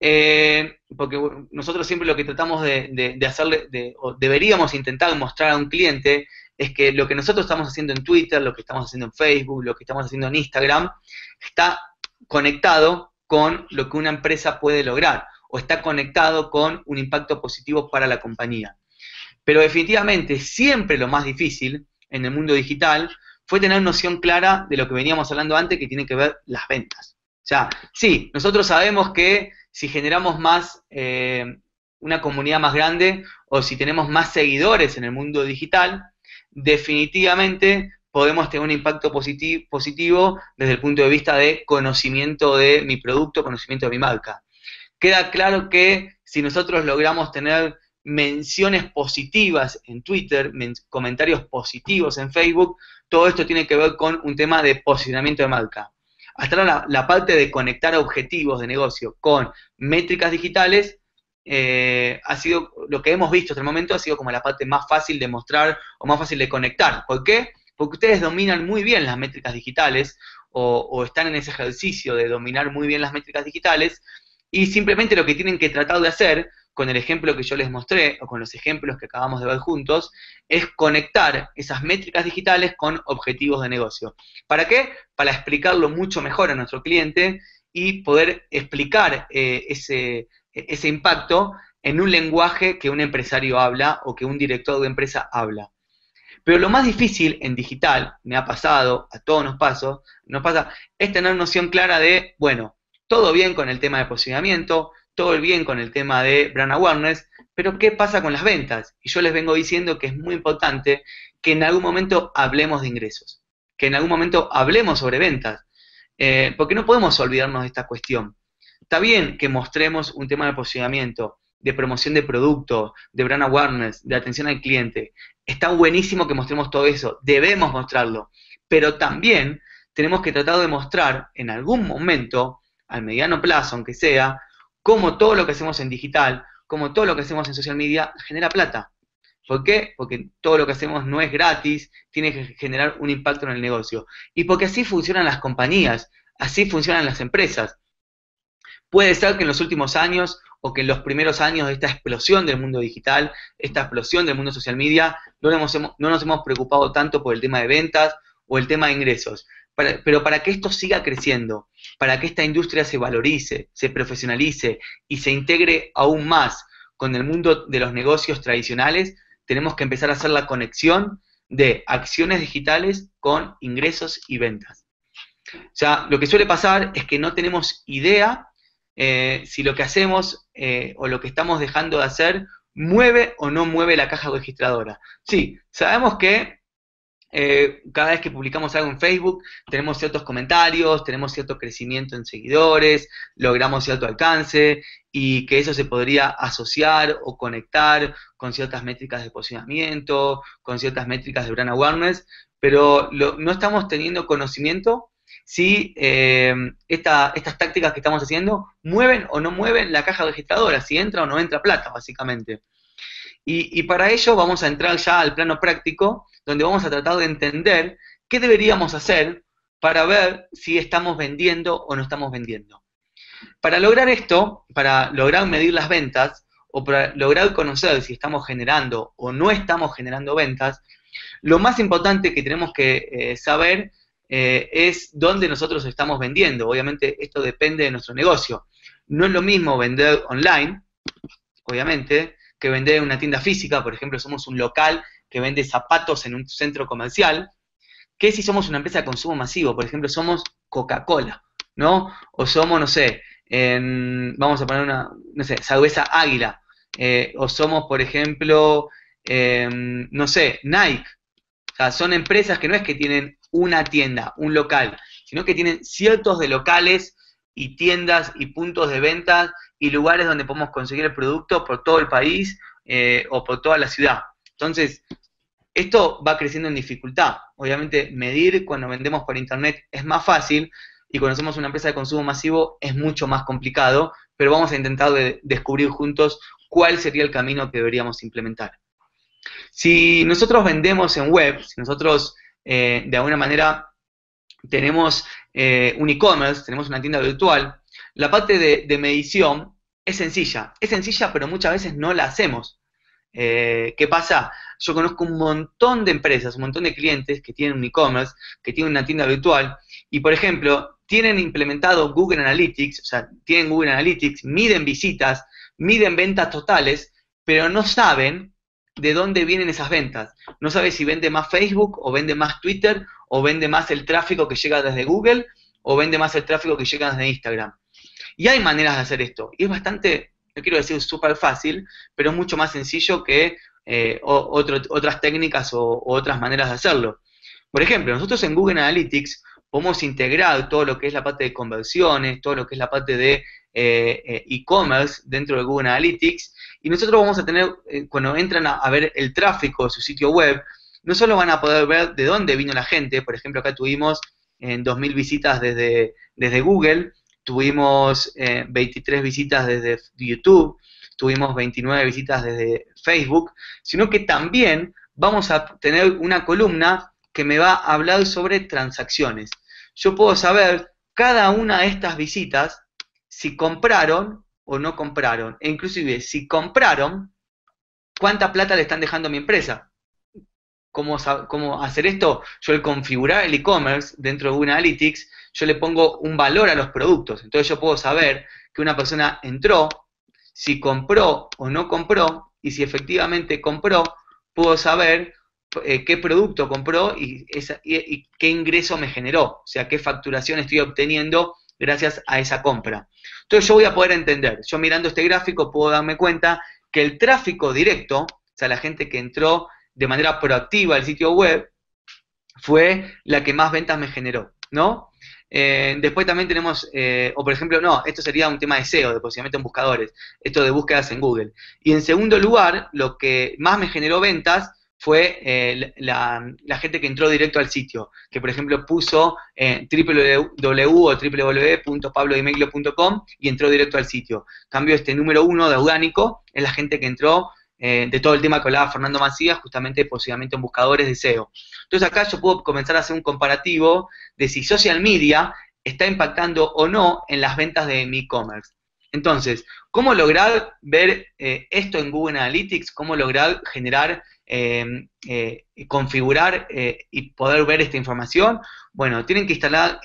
B: Porque nosotros siempre lo que tratamos de hacerle, o deberíamos intentar mostrar a un cliente, es que lo que nosotros estamos haciendo en Twitter, lo que estamos haciendo en Facebook, lo que estamos haciendo en Instagram, está conectado con lo que una empresa puede lograr, o está conectado con un impacto positivo para la compañía. Pero definitivamente siempre lo más difícil en el mundo digital fue tener noción clara de lo que veníamos hablando antes, que tiene que ver las ventas. O sea, sí, nosotros sabemos que si generamos una comunidad más grande, o si tenemos más seguidores en el mundo digital, definitivamente podemos tener un impacto positivo desde el punto de vista de conocimiento de mi producto, conocimiento de mi marca. Queda claro que si nosotros logramos tener menciones positivas en Twitter, comentarios positivos en Facebook, todo esto tiene que ver con un tema de posicionamiento de marca. Hasta ahora la parte de conectar objetivos de negocio con métricas digitales ha sido, lo que hemos visto hasta el momento, ha sido como la parte más fácil de mostrar o más fácil de conectar. ¿Por qué? Porque ustedes dominan muy bien las métricas digitales o están en ese ejercicio de dominar muy bien las métricas digitales, y simplemente lo que tienen que tratar de hacer, con el ejemplo que yo les mostré, o con los ejemplos que acabamos de ver juntos, es conectar esas métricas digitales con objetivos de negocio. ¿Para qué? Para explicarlo mucho mejor a nuestro cliente y poder explicar ese impacto en un lenguaje que un empresario habla o que un director de empresa habla. Pero lo más difícil en digital, me ha pasado, a todos nos pasa, es tener noción clara de, bueno, todo bien con el tema de posicionamiento, todo bien con el tema de brand awareness, pero ¿qué pasa con las ventas? Y yo les vengo diciendo que es muy importante que en algún momento hablemos de ingresos, que en algún momento hablemos sobre ventas, porque no podemos olvidarnos de esta cuestión. Está bien que mostremos un tema de posicionamiento, de promoción de producto, de brand awareness, de atención al cliente. Está buenísimo que mostremos todo eso, debemos mostrarlo, pero también tenemos que tratar de mostrar en algún momento, al mediano plazo, aunque sea, cómo todo lo que hacemos en digital, cómo todo lo que hacemos en social media genera plata. ¿Por qué? Porque todo lo que hacemos no es gratis, tiene que generar un impacto en el negocio. Y porque así funcionan las compañías, así funcionan las empresas. Puede ser que en los últimos años o que en los primeros años de esta explosión del mundo digital, esta explosión del mundo social media, no nos hemos preocupado tanto por el tema de ventas o el tema de ingresos. Pero para que esto siga creciendo, para que esta industria se valorice, se profesionalice y se integre aún más con el mundo de los negocios tradicionales, tenemos que empezar a hacer la conexión de acciones digitales con ingresos y ventas. O sea, lo que suele pasar es que no tenemos idea si lo que hacemos o lo que estamos dejando de hacer mueve o no mueve la caja registradora. Sí, sabemos que cada vez que publicamos algo en Facebook tenemos ciertos comentarios, tenemos cierto crecimiento en seguidores, logramos cierto alcance y que eso se podría asociar o conectar con ciertas métricas de posicionamiento, con ciertas métricas de brand awareness, pero no estamos teniendo conocimiento si estas tácticas que estamos haciendo mueven o no mueven la caja registradora, si entra o no entra plata, básicamente. Y para ello vamos a entrar ya al plano práctico, donde vamos a tratar de entender qué deberíamos hacer para ver si estamos vendiendo o no estamos vendiendo. Para lograr esto, para lograr medir las ventas, o para lograr conocer si estamos generando o no estamos generando ventas, lo más importante que tenemos que saber es dónde nosotros estamos vendiendo. Obviamente esto depende de nuestro negocio. No es lo mismo vender online, obviamente, que vender en una tienda física. Por ejemplo, somos un local que vende zapatos en un centro comercial, que si somos una empresa de consumo masivo, por ejemplo, somos Coca-Cola, ¿no? O somos, no sé, vamos a poner una, no sé, cerveza Águila, o somos, por ejemplo, no sé, Nike. O sea, son empresas que no es que tienen una tienda, un local, sino que tienen ciertos de locales y tiendas y puntos de venta y lugares donde podemos conseguir el producto por todo el país o por toda la ciudad. Entonces, esto va creciendo en dificultad. Obviamente, medir cuando vendemos por internet es más fácil y cuando somos una empresa de consumo masivo es mucho más complicado, pero vamos a intentar descubrir juntos cuál sería el camino que deberíamos implementar. Si nosotros vendemos en web, si nosotros de alguna manera tenemos un e-commerce, tenemos una tienda virtual, la parte de medición es sencilla pero muchas veces no la hacemos. ¿Qué pasa? Yo conozco un montón de empresas, un montón de clientes que tienen un e-commerce, que tienen una tienda virtual, y por ejemplo, tienen implementado Google Analytics, o sea, tienen Google Analytics, miden visitas, miden ventas totales, pero no saben de dónde vienen esas ventas. No sabe si vende más Facebook, o vende más Twitter, o vende más el tráfico que llega desde Google, o vende más el tráfico que llega desde Instagram. Y hay maneras de hacer esto, y es bastante, no quiero decir súper fácil, pero es mucho más sencillo que otras técnicas o otras maneras de hacerlo. Por ejemplo, nosotros en Google Analytics podemos integrar todo lo que es la parte de conversiones, todo lo que es la parte de e-commerce dentro de Google Analytics, y nosotros vamos a tener, cuando entran a ver el tráfico de su sitio web, no solo van a poder ver de dónde vino la gente. Por ejemplo, acá tuvimos 2.000 visitas desde Google, tuvimos 23 visitas desde YouTube, tuvimos 29 visitas desde Facebook, sino que también vamos a tener una columna que me va a hablar sobre transacciones. Yo puedo saber cada una de estas visitas si compraron o no compraron, e inclusive si compraron, cuánta plata le están dejando a mi empresa. ¿Cómo hacer esto? Yo al configurar el e-commerce dentro de Google Analytics, yo le pongo un valor a los productos. Entonces yo puedo saber que una persona entró, si compró o no compró, y si efectivamente compró, puedo saber qué producto compró y qué ingreso me generó, o sea, qué facturación estoy obteniendo gracias a esa compra. Entonces yo voy a poder entender, yo mirando este gráfico puedo darme cuenta que el tráfico directo, o sea, la gente que entró de manera proactiva al sitio web, fue la que más ventas me generó, ¿no? Después también tenemos, o por ejemplo, no, esto sería un tema de SEO, de posicionamiento en buscadores, esto de búsquedas en Google. Y en segundo lugar, lo que más me generó ventas fue la gente que entró directo al sitio, que por ejemplo puso www o www.pablodimeglio.com y entró directo al sitio. Cambio este número 1 de orgánico es la gente que entró de todo el tema que hablaba Fernando Macías, justamente posicionamiento en buscadores de SEO. Entonces acá yo puedo comenzar a hacer un comparativo de si social media está impactando o no en las ventas de mi e-commerce. Entonces, ¿cómo lograr ver esto en Google Analytics? ¿Cómo lograr generar, configurar y poder ver esta información? Bueno, tienen que instalar,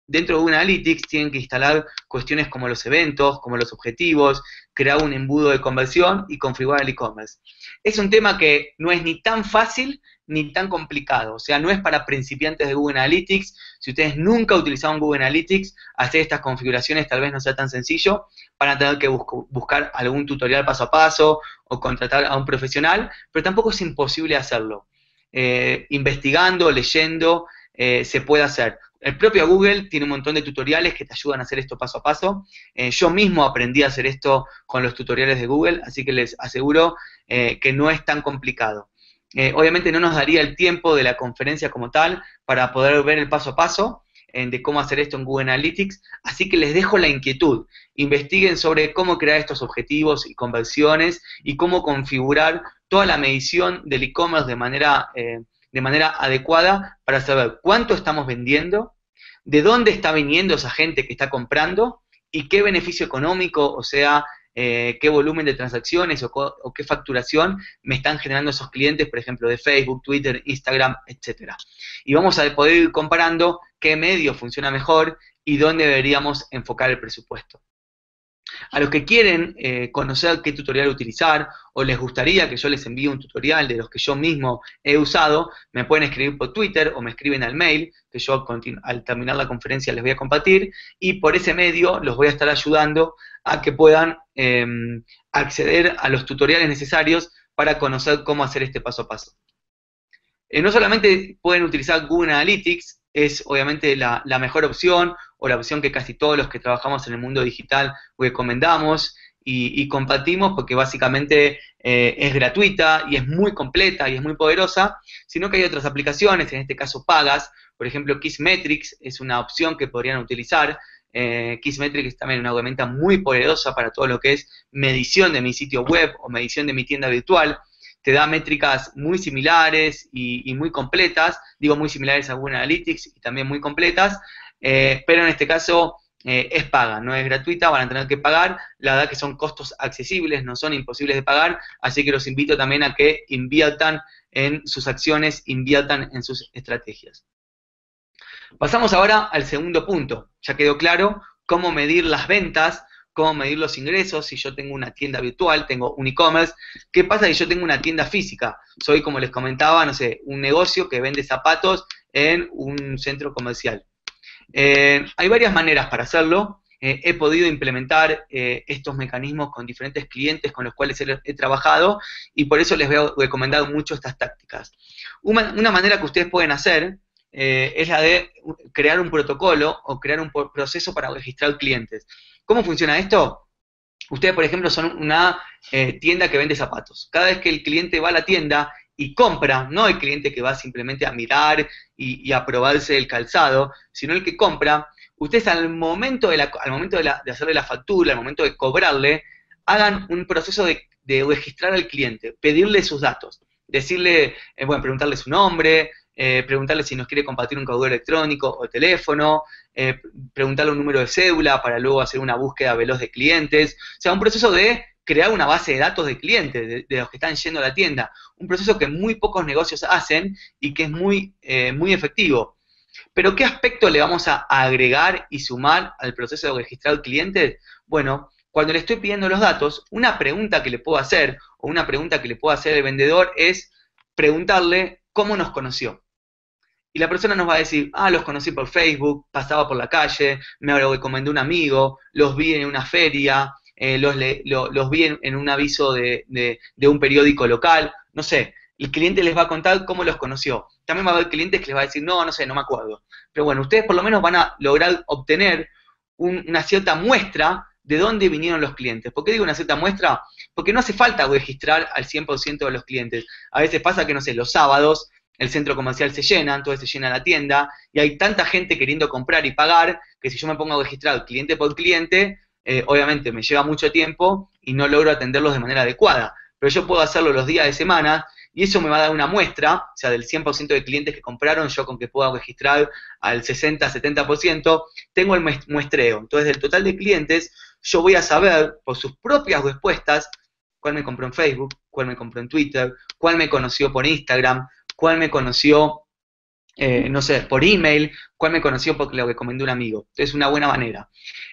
B: dentro de Google Analytics, tienen que instalar cuestiones como los eventos, como los objetivos, crear un embudo de conversión y configurar el e-commerce. Es un tema que no es ni tan fácil ni tan complicado, o sea, no es para principiantes de Google Analytics. Si ustedes nunca utilizaron Google Analytics, hacer estas configuraciones tal vez no sea tan sencillo, van a tener que buscar algún tutorial paso a paso o contratar a un profesional, pero tampoco es imposible hacerlo. Investigando, leyendo, se puede hacer. El propio Google tiene un montón de tutoriales que te ayudan a hacer esto paso a paso. Yo mismo aprendí a hacer esto con los tutoriales de Google, así que les aseguro que no es tan complicado. Obviamente no nos daría el tiempo de la conferencia como tal para poder ver el paso a paso de cómo hacer esto en Google Analytics, así que les dejo la inquietud. Investiguen sobre cómo crear estos objetivos y conversiones y cómo configurar toda la medición del e-commerce de manera adecuada para saber cuánto estamos vendiendo, de dónde está viniendo esa gente que está comprando y qué beneficio económico, o sea, qué volumen de transacciones o qué facturación me están generando esos clientes, por ejemplo, de Facebook, Twitter, Instagram, etcétera. Y vamos a poder ir comparando qué medio funciona mejor y dónde deberíamos enfocar el presupuesto. A los que quieren conocer qué tutorial utilizar o les gustaría que yo les envíe un tutorial de los que yo mismo he usado, me pueden escribir por Twitter o me escriben al mail, que yo al terminar la conferencia les voy a compartir, y por ese medio los voy a estar ayudando a que puedan acceder a los tutoriales necesarios para conocer cómo hacer este paso a paso. No solamente pueden utilizar Google Analytics, es obviamente la mejor opción, o la opción que casi todos los que trabajamos en el mundo digital recomendamos y compartimos, porque básicamente es gratuita y es muy completa y es muy poderosa, sino que hay otras aplicaciones, en este caso pagas. Por ejemplo, Kissmetrics es una opción que podrían utilizar. Kissmetrics es también una herramienta muy poderosa para todo lo que es medición de mi sitio web o medición de mi tienda virtual. Te da métricas muy similares y muy completas, digo muy similares a Google Analytics y también muy completas, pero en este caso es paga, no es gratuita, van a tener que pagar. La verdad que son costos accesibles, no son imposibles de pagar, así que los invito también a que inviertan en sus acciones, inviertan en sus estrategias. Pasamos ahora al segundo punto. Ya quedó claro cómo medir las ventas, cómo medir los ingresos. Si yo tengo una tienda virtual, tengo un e-commerce, ¿qué pasa si yo tengo una tienda física? Soy, como les comentaba, no sé, un negocio que vende zapatos en un centro comercial. Hay varias maneras para hacerlo. He podido implementar estos mecanismos con diferentes clientes con los cuales he trabajado, y por eso les voy a recomendar mucho estas tácticas. Una manera que ustedes pueden hacer es la de crear un protocolo o crear un proceso para registrar clientes. ¿Cómo funciona esto? Ustedes, por ejemplo, son una tienda que vende zapatos. Cada vez que el cliente va a la tienda y compra, no el cliente que va simplemente a mirar y a probarse el calzado, sino el que compra, ustedes al momento de hacerle la factura, al momento de cobrarle, hagan un proceso de registrar al cliente, pedirle sus datos, decirle, preguntarle su nombre, preguntarle si nos quiere compartir un correo electrónico o teléfono, preguntarle un número de cédula para luego hacer una búsqueda veloz de clientes. O sea, un proceso de crear una base de datos de clientes, de los que están yendo a la tienda. Un proceso que muy pocos negocios hacen y que es muy efectivo. Pero ¿qué aspecto le vamos a agregar y sumar al proceso de registrar clientes? Bueno, cuando le estoy pidiendo los datos, una pregunta que le puedo hacer, o una pregunta que le puedo hacer el vendedor es preguntarle cómo nos conoció. Y la persona nos va a decir, los conocí por Facebook, pasaba por la calle, me lo recomendó un amigo, los vi en una feria, los vi en un aviso de un periódico local, no sé. El cliente les va a contar cómo los conoció. También va a haber clientes que les va a decir, no sé, no me acuerdo. Pero bueno, ustedes por lo menos van a lograr obtener una cierta muestra de dónde vinieron los clientes. ¿Por qué digo una cierta muestra? Porque no hace falta registrar al 100% de los clientes. A veces pasa que, no sé, los sábados el centro comercial se llena, entonces se llena la tienda, y hay tanta gente queriendo comprar y pagar, que si yo me pongo a registrar cliente por cliente, obviamente me lleva mucho tiempo y no logro atenderlos de manera adecuada. Pero yo puedo hacerlo los días de semana, y eso me va a dar una muestra, o sea, del 100% de clientes que compraron, yo con que pueda registrar al 60-70%, tengo el muestreo. Entonces, del total de clientes, yo voy a saber, por sus propias respuestas, cuál me compró en Facebook, cuál me compró en Twitter, cuál me conoció por Instagram, cuál me conoció, no sé, por email, cuál me conoció porque lo recomendó un amigo. Entonces, una buena manera.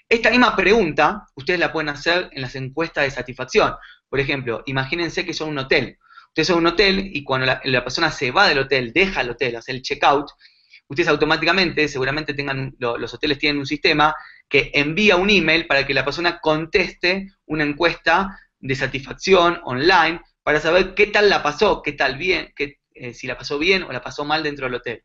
B: Esta misma pregunta, ustedes la pueden hacer en las encuestas de satisfacción. Por ejemplo, imagínense que son un hotel. Ustedes son un hotel y cuando la persona se va del hotel, deja el hotel, hace el checkout, ustedes automáticamente, seguramente los hoteles tienen un sistema que envía un email para que la persona conteste una encuesta de satisfacción online para saber qué tal la pasó, qué tal bien, si la pasó bien o la pasó mal dentro del hotel.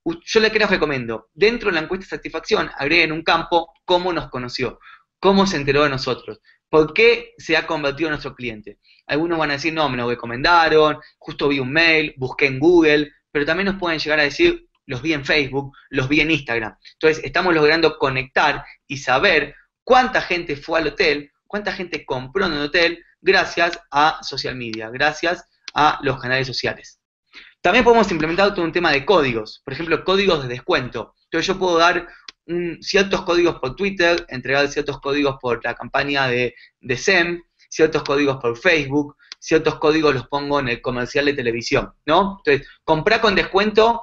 B: Yo les recomiendo, dentro de la encuesta de satisfacción, agreguen un campo cómo nos conoció, cómo se enteró de nosotros, por qué se ha convertido en nuestro cliente. Algunos van a decir, no, me lo recomendaron, justo vi un mail, busqué en Google, pero también nos pueden llegar a decir, los vi en Facebook, los vi en Instagram. Entonces, estamos logrando conectar y saber cuánta gente fue al hotel, cuánta gente compró en el hotel, gracias a social media, gracias a los canales sociales. También podemos implementar todo un tema de códigos, por ejemplo, códigos de descuento. Entonces yo puedo dar ciertos códigos por Twitter, entregar ciertos códigos por la campaña de SEM, ciertos códigos por Facebook, ciertos códigos los pongo en el comercial de televisión, ¿no? Entonces, compra con descuento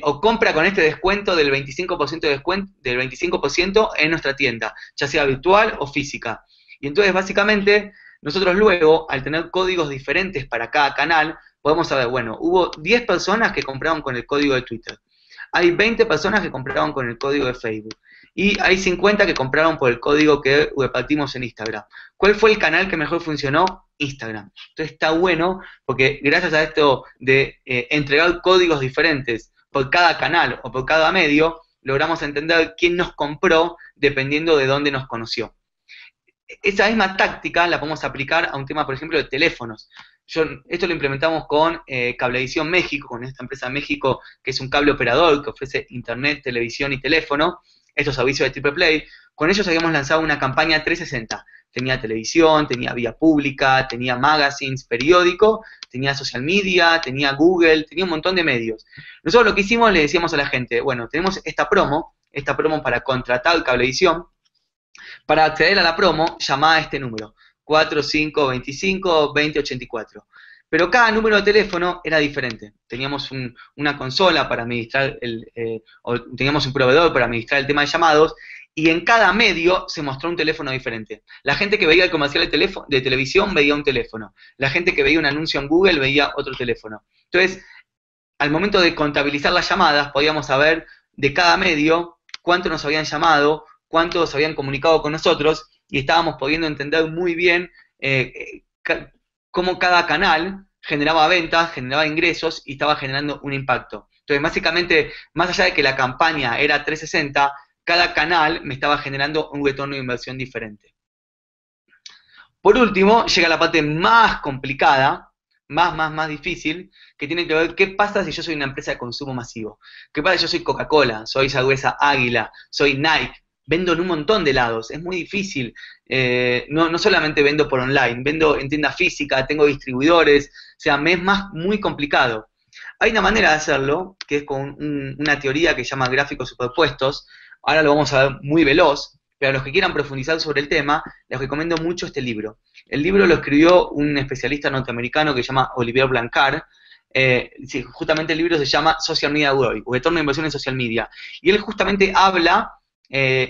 B: o compra con este descuento del 25% de descuento, del 25% en nuestra tienda, ya sea virtual o física. Y entonces, básicamente, nosotros luego, al tener códigos diferentes para cada canal, podemos saber, bueno, hubo 10 personas que compraron con el código de Twitter, hay 20 personas que compraron con el código de Facebook, y hay 50 que compraron por el código que repartimos en Instagram. ¿Cuál fue el canal que mejor funcionó? Instagram. Entonces está bueno, porque gracias a esto de entregar códigos diferentes por cada canal o por cada medio, logramos entender quién nos compró dependiendo de dónde nos conoció. Esa misma táctica la podemos aplicar a un tema, por ejemplo, de teléfonos. Esto lo implementamos con Cablevisión México, con esta empresa en México que es un cable operador que ofrece internet, televisión y teléfono, estos servicios de Triple Play. Con ellos habíamos lanzado una campaña 360. Tenía televisión, tenía vía pública, tenía magazines, periódico, tenía social media, tenía Google, tenía un montón de medios. Nosotros lo que hicimos, le decíamos a la gente, bueno, tenemos esta promo para contratar Cablevisión. Para acceder a la promo, llamá a este número, 4525-2084. Pero cada número de teléfono era diferente. Teníamos una consola para administrar, o teníamos un proveedor para administrar el tema de llamados, y en cada medio se mostró un teléfono diferente. La gente que veía el comercial de televisión veía un teléfono. La gente que veía un anuncio en Google veía otro teléfono. Entonces, al momento de contabilizar las llamadas, podíamos saber de cada medio cuánto nos habían llamado, cuántos habían comunicado con nosotros, y estábamos pudiendo entender muy bien cómo cada canal generaba ventas, generaba ingresos y estaba generando un impacto. Entonces, básicamente, más allá de que la campaña era 360, cada canal me estaba generando un retorno de inversión diferente. Por último, llega la parte más complicada, más difícil, que tiene que ver qué pasa si yo soy una empresa de consumo masivo. ¿Qué pasa si yo soy Coca-Cola, soy Cerveza Águila, soy Nike? Vendo en un montón de lados, es muy difícil, no solamente vendo por online, vendo en tienda física, tengo distribuidores, o sea, me es muy complicado. Hay una manera de hacerlo, que es con una teoría que se llama gráficos superpuestos, ahora lo vamos a ver muy veloz, pero a los que quieran profundizar sobre el tema, les recomiendo mucho este libro. El libro lo escribió un especialista norteamericano que se llama Olivier Blanchard. Justamente el libro se llama Social Media Growth, o Retorno de Inversión en Social Media, y él justamente habla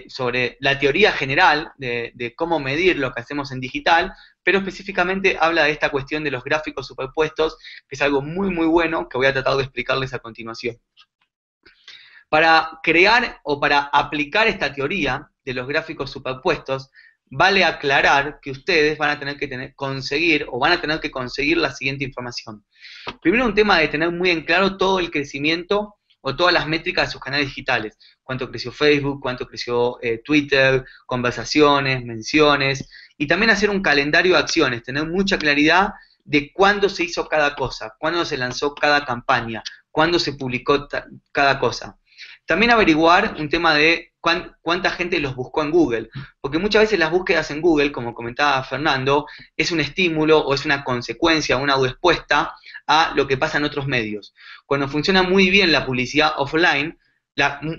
B: sobre la teoría general de cómo medir lo que hacemos en digital, pero específicamente habla de esta cuestión de los gráficos superpuestos, que es algo muy, muy bueno que voy a tratar de explicarles a continuación. Para crear o para aplicar esta teoría de los gráficos superpuestos, vale aclarar que ustedes van a tener que conseguir la siguiente información. Primero, un tema de tener muy en claro todo el crecimiento o todas las métricas de sus canales digitales. Cuánto creció Facebook, cuánto creció Twitter, conversaciones, menciones, y también hacer un calendario de acciones, tener mucha claridad de cuándo se hizo cada cosa, cuándo se lanzó cada campaña, cuándo se publicó cada cosa. También averiguar un tema de cuánta gente los buscó en Google, porque muchas veces las búsquedas en Google, como comentaba Fernando, es un estímulo o es una consecuencia, una respuesta a lo que pasa en otros medios. Cuando funciona muy bien la publicidad offline,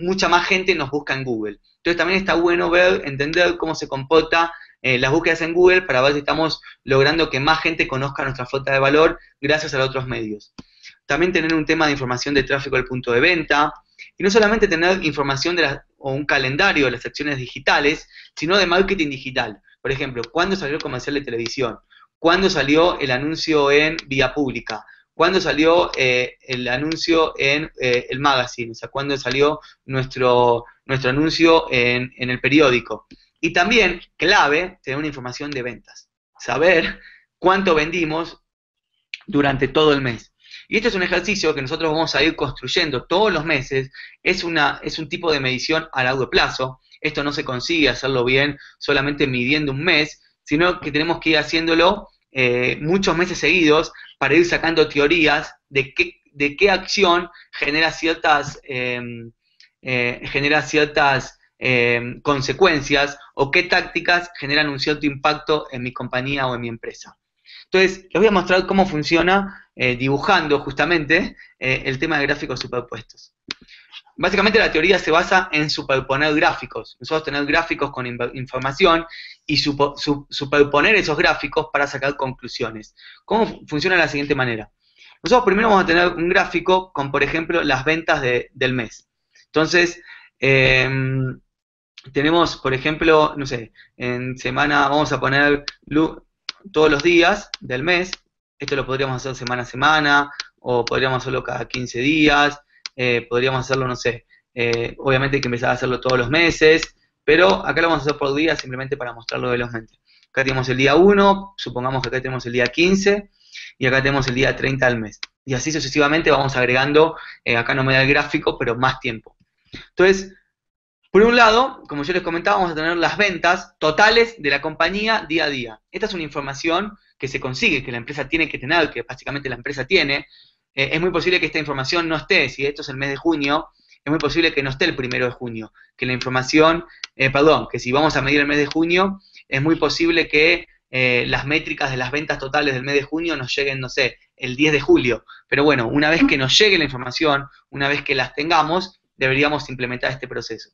B: mucha más gente nos busca en Google. Entonces también está bueno entender cómo se comporta las búsquedas en Google para ver si estamos logrando que más gente conozca nuestra oferta de valor gracias a los otros medios. También tener un tema de información de tráfico al punto de venta, y no solamente tener información o un calendario de las acciones digitales, sino de marketing digital. Por ejemplo, ¿cuándo salió el comercial de televisión? ¿Cuándo salió el anuncio en vía pública? ¿Cuándo salió el anuncio en el magazine? O sea, ¿cuándo salió nuestro anuncio en el periódico? Y también, clave, tener una información de ventas. Saber cuánto vendimos durante todo el mes. Y este es un ejercicio que nosotros vamos a ir construyendo todos los meses. Es un tipo de medición a largo plazo. Esto no se consigue hacerlo bien solamente midiendo un mes, sino que tenemos que ir haciéndolo muchos meses seguidos para ir sacando teorías de qué acción genera ciertas consecuencias o qué tácticas generan un cierto impacto en mi compañía o en mi empresa. Entonces, les voy a mostrar cómo funciona dibujando justamente el tema de gráficos superpuestos. Básicamente la teoría se basa en superponer gráficos. Nosotros tenemos gráficos con información y superponer esos gráficos para sacar conclusiones. ¿Cómo funciona de la siguiente manera? Nosotros primero vamos a tener un gráfico con, por ejemplo, las ventas del mes. Entonces, tenemos, por ejemplo, no sé, en semana vamos a poner todos los días del mes. Esto lo podríamos hacer semana a semana, o podríamos hacerlo cada 15 días, podríamos hacerlo, no sé, obviamente hay que empezar a hacerlo todos los meses, pero acá lo vamos a hacer por día simplemente para mostrarlo velozmente. Acá tenemos el día 1, supongamos que acá tenemos el día 15, y acá tenemos el día 30 del mes. Y así sucesivamente vamos agregando, acá no me da el gráfico, pero más tiempo. Entonces, por un lado, como yo les comentaba, vamos a tener las ventas totales de la compañía día a día. Esta es una información que se consigue, que la empresa tiene que tener, que básicamente la empresa tiene. Es muy posible que esta información no esté, si esto es el mes de junio, es muy posible que no esté el 1 de junio, que la información, que si vamos a medir el mes de junio, es muy posible que las métricas de las ventas totales del mes de junio nos lleguen, no sé, el 10 de julio. Pero bueno, una vez que nos llegue la información, una vez que las tengamos, deberíamos implementar este proceso.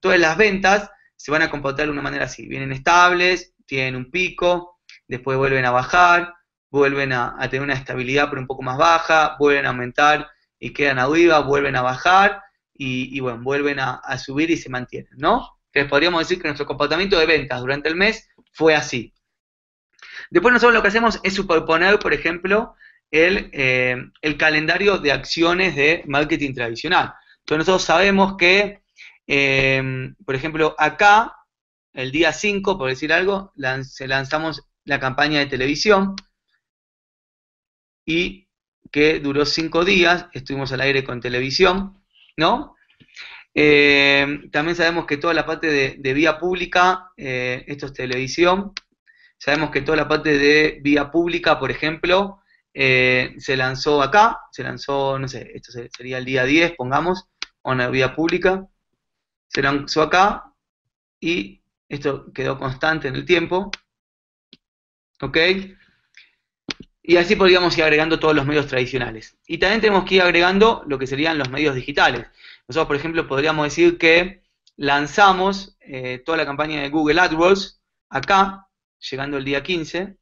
B: Todas las ventas se van a comportar de una manera así, vienen estables, tienen un pico, después vuelven a bajar, vuelven a tener una estabilidad pero un poco más baja, vuelven a aumentar y quedan arriba, vuelven a bajar y bueno, vuelven a subir y se mantienen, ¿no? Entonces podríamos decir que nuestro comportamiento de ventas durante el mes fue así. Después nosotros lo que hacemos es superponer, por ejemplo, el calendario de acciones de marketing tradicional. Entonces nosotros sabemos que por ejemplo, acá, el día 5, por decir algo, lanzamos la campaña de televisión y que duró 5 días, estuvimos al aire con televisión, ¿no? También sabemos que toda la parte de vía pública, esto es televisión, sabemos que toda la parte de vía pública, por ejemplo, se lanzó acá, se lanzó, no sé, esto sería el día 10, pongamos, una vía pública. Se lanzó acá y esto quedó constante en el tiempo, ¿ok? Y así podríamos ir agregando todos los medios tradicionales. Y también tenemos que ir agregando lo que serían los medios digitales. Nosotros, por ejemplo, podríamos decir que lanzamos toda la campaña de Google AdWords acá, llegando el día 15,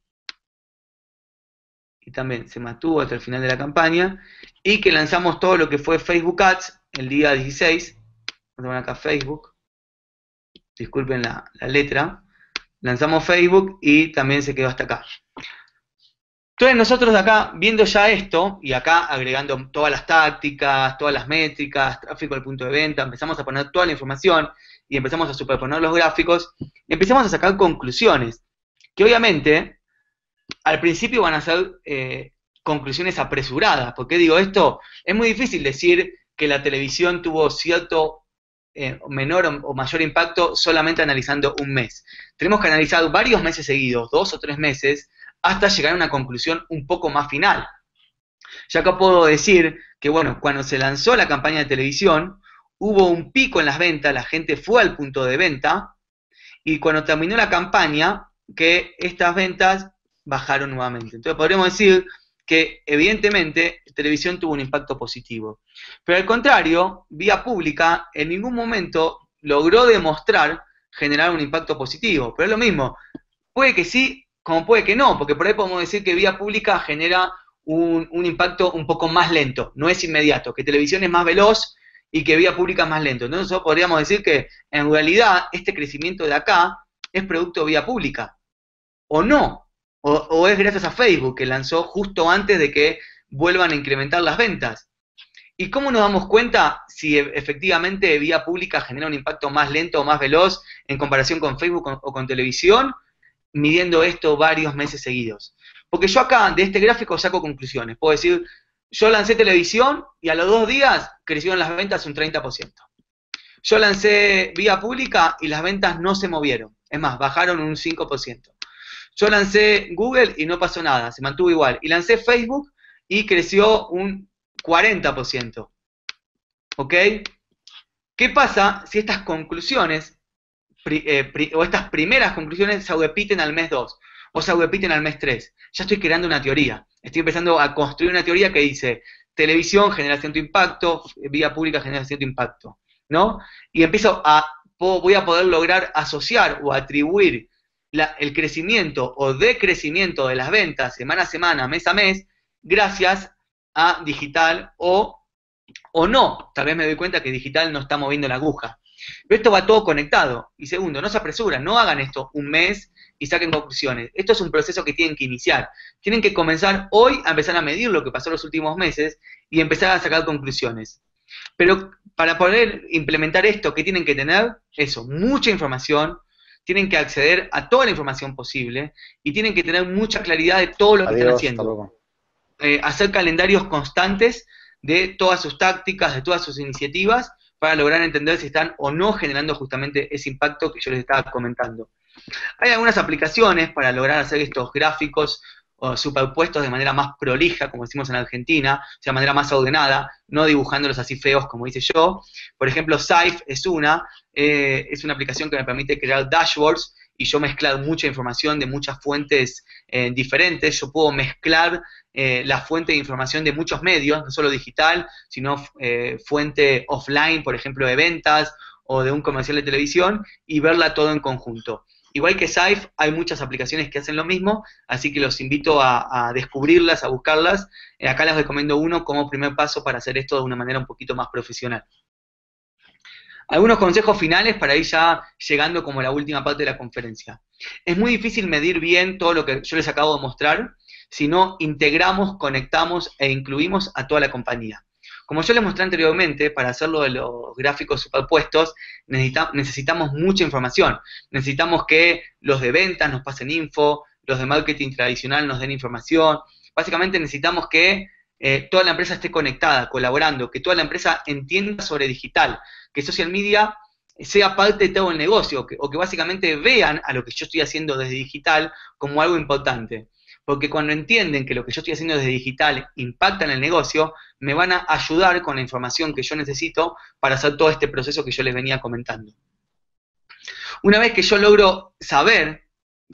B: y también se mantuvo hasta el final de la campaña, y que lanzamos todo lo que fue Facebook Ads el día 16, vamos a poner acá Facebook, disculpen la letra, lanzamos Facebook y también se quedó hasta acá. Entonces nosotros de acá, viendo ya esto, y acá agregando todas las tácticas, todas las métricas, tráfico al punto de venta, empezamos a poner toda la información y empezamos a superponer los gráficos, empezamos a sacar conclusiones, que obviamente al principio van a ser conclusiones apresuradas. ¿Por qué digo esto? Es muy difícil decir que la televisión tuvo cierto menor o mayor impacto solamente analizando un mes. Tenemos que analizar varios meses seguidos, 2 o 3 meses, hasta llegar a una conclusión un poco más final. Ya acá puedo decir que, bueno, cuando se lanzó la campaña de televisión, hubo un pico en las ventas, la gente fue al punto de venta, y cuando terminó la campaña, que estas ventas bajaron nuevamente. Entonces podríamos decir que evidentemente televisión tuvo un impacto positivo. Pero al contrario, vía pública en ningún momento logró demostrar generar un impacto positivo. Pero es lo mismo, puede que sí, como puede que no, porque por ahí podemos decir que vía pública genera un impacto un poco más lento, no es inmediato, que televisión es más veloz y que vía pública es más lento. Entonces nosotros podríamos decir que en realidad este crecimiento de acá es producto de vía pública, o no, o es gracias a Facebook que lanzó justo antes de que vuelvan a incrementar las ventas. ¿Y cómo nos damos cuenta si efectivamente vía pública genera un impacto más lento o más veloz en comparación con Facebook o con televisión? Midiendo esto varios meses seguidos. Porque yo acá, de este gráfico, saco conclusiones. Puedo decir, yo lancé televisión y a los 2 días crecieron las ventas un 30%. Yo lancé vía pública y las ventas no se movieron. Es más, bajaron un 5%. Yo lancé Google y no pasó nada, se mantuvo igual. Y lancé Facebook y creció un 40%. ¿Ok? ¿Qué pasa si estas conclusiones o estas primeras conclusiones se repiten al mes 2 o se repiten al mes 3? Ya estoy creando una teoría. Estoy empezando a construir una teoría que dice, televisión genera cierto impacto, vía pública genera cierto impacto, ¿no? Y voy a poder lograr asociar o atribuir el crecimiento o decrecimiento de las ventas semana a semana, mes a mes, gracias a digital o no. Tal vez me doy cuenta que digital no está moviendo la aguja. Pero esto va todo conectado. Y segundo, no se apresuran, no hagan esto un mes y saquen conclusiones. Esto es un proceso que tienen que iniciar. Tienen que comenzar hoy a empezar a medir lo que pasó los últimos meses y empezar a sacar conclusiones. Pero para poder implementar esto, ¿qué tienen que tener? Eso, mucha información, tienen que acceder a toda la información posible y tienen que tener mucha claridad de todo lo que están haciendo. Hacer calendarios constantes de todas sus tácticas, de todas sus iniciativas, para lograr entender si están o no generando justamente ese impacto que yo les estaba comentando. Hay algunas aplicaciones para lograr hacer estos gráficos superpuestos de manera más prolija, como decimos en Argentina, o sea, de manera más ordenada, no dibujándolos así feos como hice yo. Por ejemplo, Sife es una aplicación que me permite crear dashboards y yo mezclar mucha información de muchas fuentes diferentes. Yo puedo mezclar la fuente de información de muchos medios, no solo digital, sino fuente offline, por ejemplo, de ventas o de un comercial de televisión, y verla todo en conjunto. Igual que Sife, hay muchas aplicaciones que hacen lo mismo, así que los invito a descubrirlas, a buscarlas. Acá les recomiendo uno como primer paso para hacer esto de una manera un poquito más profesional. Algunos consejos finales para ir ya llegando como a la última parte de la conferencia. Es muy difícil medir bien todo lo que yo les acabo de mostrar si no integramos, conectamos e incluimos a toda la compañía. Como yo les mostré anteriormente, para hacerlo de los gráficos superpuestos, necesitamos mucha información. Necesitamos que los de ventas nos pasen info, los de marketing tradicional nos den información. Básicamente necesitamos que toda la empresa esté conectada, colaborando, que toda la empresa entienda sobre digital, que social media sea parte de todo el negocio, o que básicamente vean a lo que yo estoy haciendo desde digital como algo importante. Porque cuando entienden que lo que yo estoy haciendo desde digital impacta en el negocio, me van a ayudar con la información que yo necesito para hacer todo este proceso que yo les venía comentando. Una vez que yo logro saber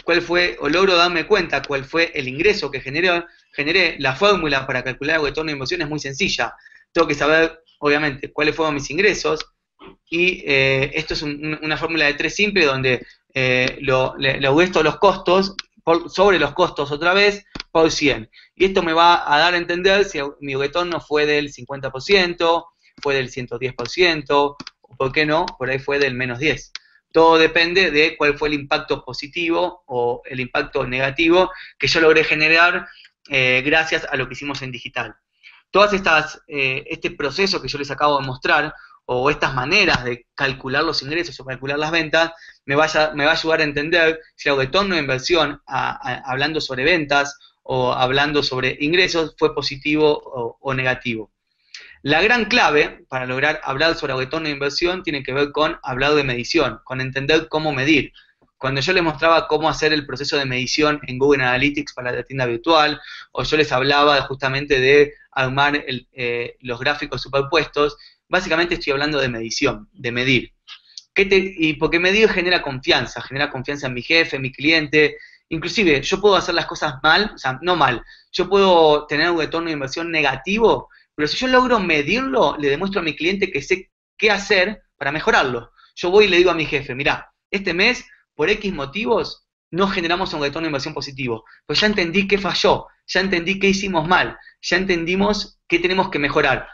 B: cuál fue, o logro darme cuenta cuál fue el ingreso que generé, la fórmula para calcular el retorno de inversión es muy sencilla. Tengo que saber, obviamente, cuáles fueron mis ingresos, y esto es una fórmula de 3 simple donde le resto los costos sobre los costos otra vez por 100. Y esto me va a dar a entender si mi retorno fue del 50%, fue del 110%, o por qué no, por ahí fue del menos 10%. Todo depende de cuál fue el impacto positivo o el impacto negativo que yo logré generar gracias a lo que hicimos en digital. Todas este proceso que yo les acabo de mostrar, o estas maneras de calcular los ingresos o calcular las ventas, me va a ayudar a entender si el retorno de inversión, hablando sobre ventas o hablando sobre ingresos, fue positivo o negativo. La gran clave para lograr hablar sobre retorno de inversión tiene que ver con hablar de medición, con entender cómo medir. Cuando yo les mostraba cómo hacer el proceso de medición en Google Analytics para la tienda virtual, o yo les hablaba justamente de armar los gráficos superpuestos, básicamente estoy hablando de medición, de medir. Y porque medir genera confianza en mi jefe, en mi cliente. Inclusive, yo puedo hacer las cosas mal, o sea, no mal, yo puedo tener un retorno de inversión negativo, pero si yo logro medirlo, le demuestro a mi cliente que sé qué hacer para mejorarlo. Yo voy y le digo a mi jefe, mirá, este mes, por X motivos, no generamos un retorno de inversión positivo, pues ya entendí qué falló, ya entendí qué hicimos mal, ya entendimos qué tenemos que mejorar.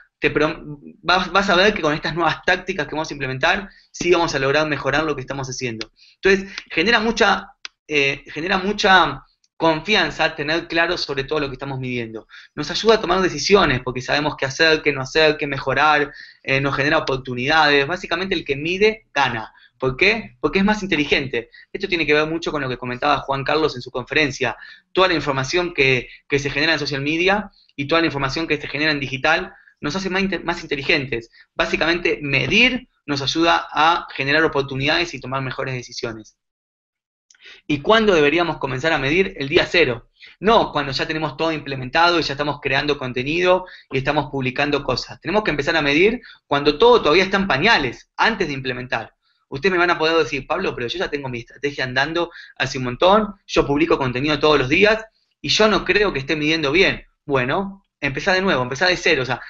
B: Vas a ver que con estas nuevas tácticas que vamos a implementar, sí vamos a lograr mejorar lo que estamos haciendo. Entonces, genera mucha confianza tener claro sobre todo lo que estamos midiendo. Nos ayuda a tomar decisiones porque sabemos qué hacer, qué no hacer, qué mejorar, nos genera oportunidades. Básicamente el que mide, gana. ¿Por qué? Porque es más inteligente. Esto tiene que ver mucho con lo que comentaba Juan Carlos en su conferencia. Toda la información que se genera en social media y toda la información que se genera en digital nos hace más inteligentes. Básicamente, medir nos ayuda a generar oportunidades y tomar mejores decisiones. ¿Y cuándo deberíamos comenzar a medir? El día cero. No cuando ya tenemos todo implementado y ya estamos creando contenido y estamos publicando cosas. Tenemos que empezar a medir cuando todo todavía está en pañales, antes de implementar. Ustedes me van a poder decir, Pablo, pero yo ya tengo mi estrategia andando hace un montón, yo publico contenido todos los días y yo no creo que esté midiendo bien. Bueno, empezá de nuevo, empezá de cero. O sea,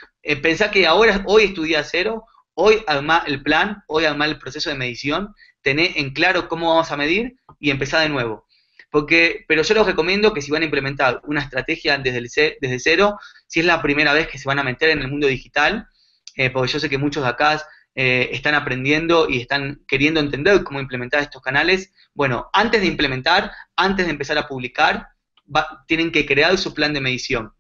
B: pensá que hoy es tu día cero, hoy armá el plan, hoy armá el proceso de medición, tené en claro cómo vamos a medir y empezá de nuevo. Pero yo les recomiendo que si van a implementar una estrategia desde cero, si es la primera vez que se van a meter en el mundo digital, porque yo sé que muchos de acá están aprendiendo y están queriendo entender cómo implementar estos canales, bueno, antes de implementar, antes de empezar a publicar, tienen que crear su plan de medición.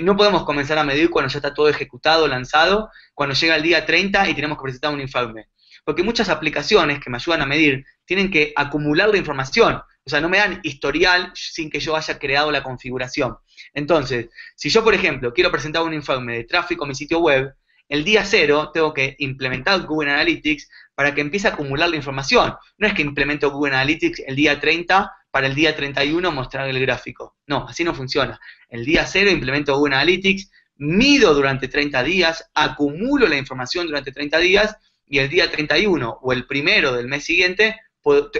B: No podemos comenzar a medir cuando ya está todo ejecutado, lanzado, cuando llega el día 30 y tenemos que presentar un informe. Porque muchas aplicaciones que me ayudan a medir tienen que acumular la información. O sea, no me dan historial sin que yo haya creado la configuración. Entonces, si yo, por ejemplo, quiero presentar un informe de tráfico a mi sitio web, el día cero tengo que implementar Google Analytics para que empiece a acumular la información. No es que implemento Google Analytics el día 30 para el día 31 mostrar el gráfico. No, así no funciona. El día cero implemento Google Analytics, mido durante 30 días, acumulo la información durante 30 días y el día 31 o el primero del mes siguiente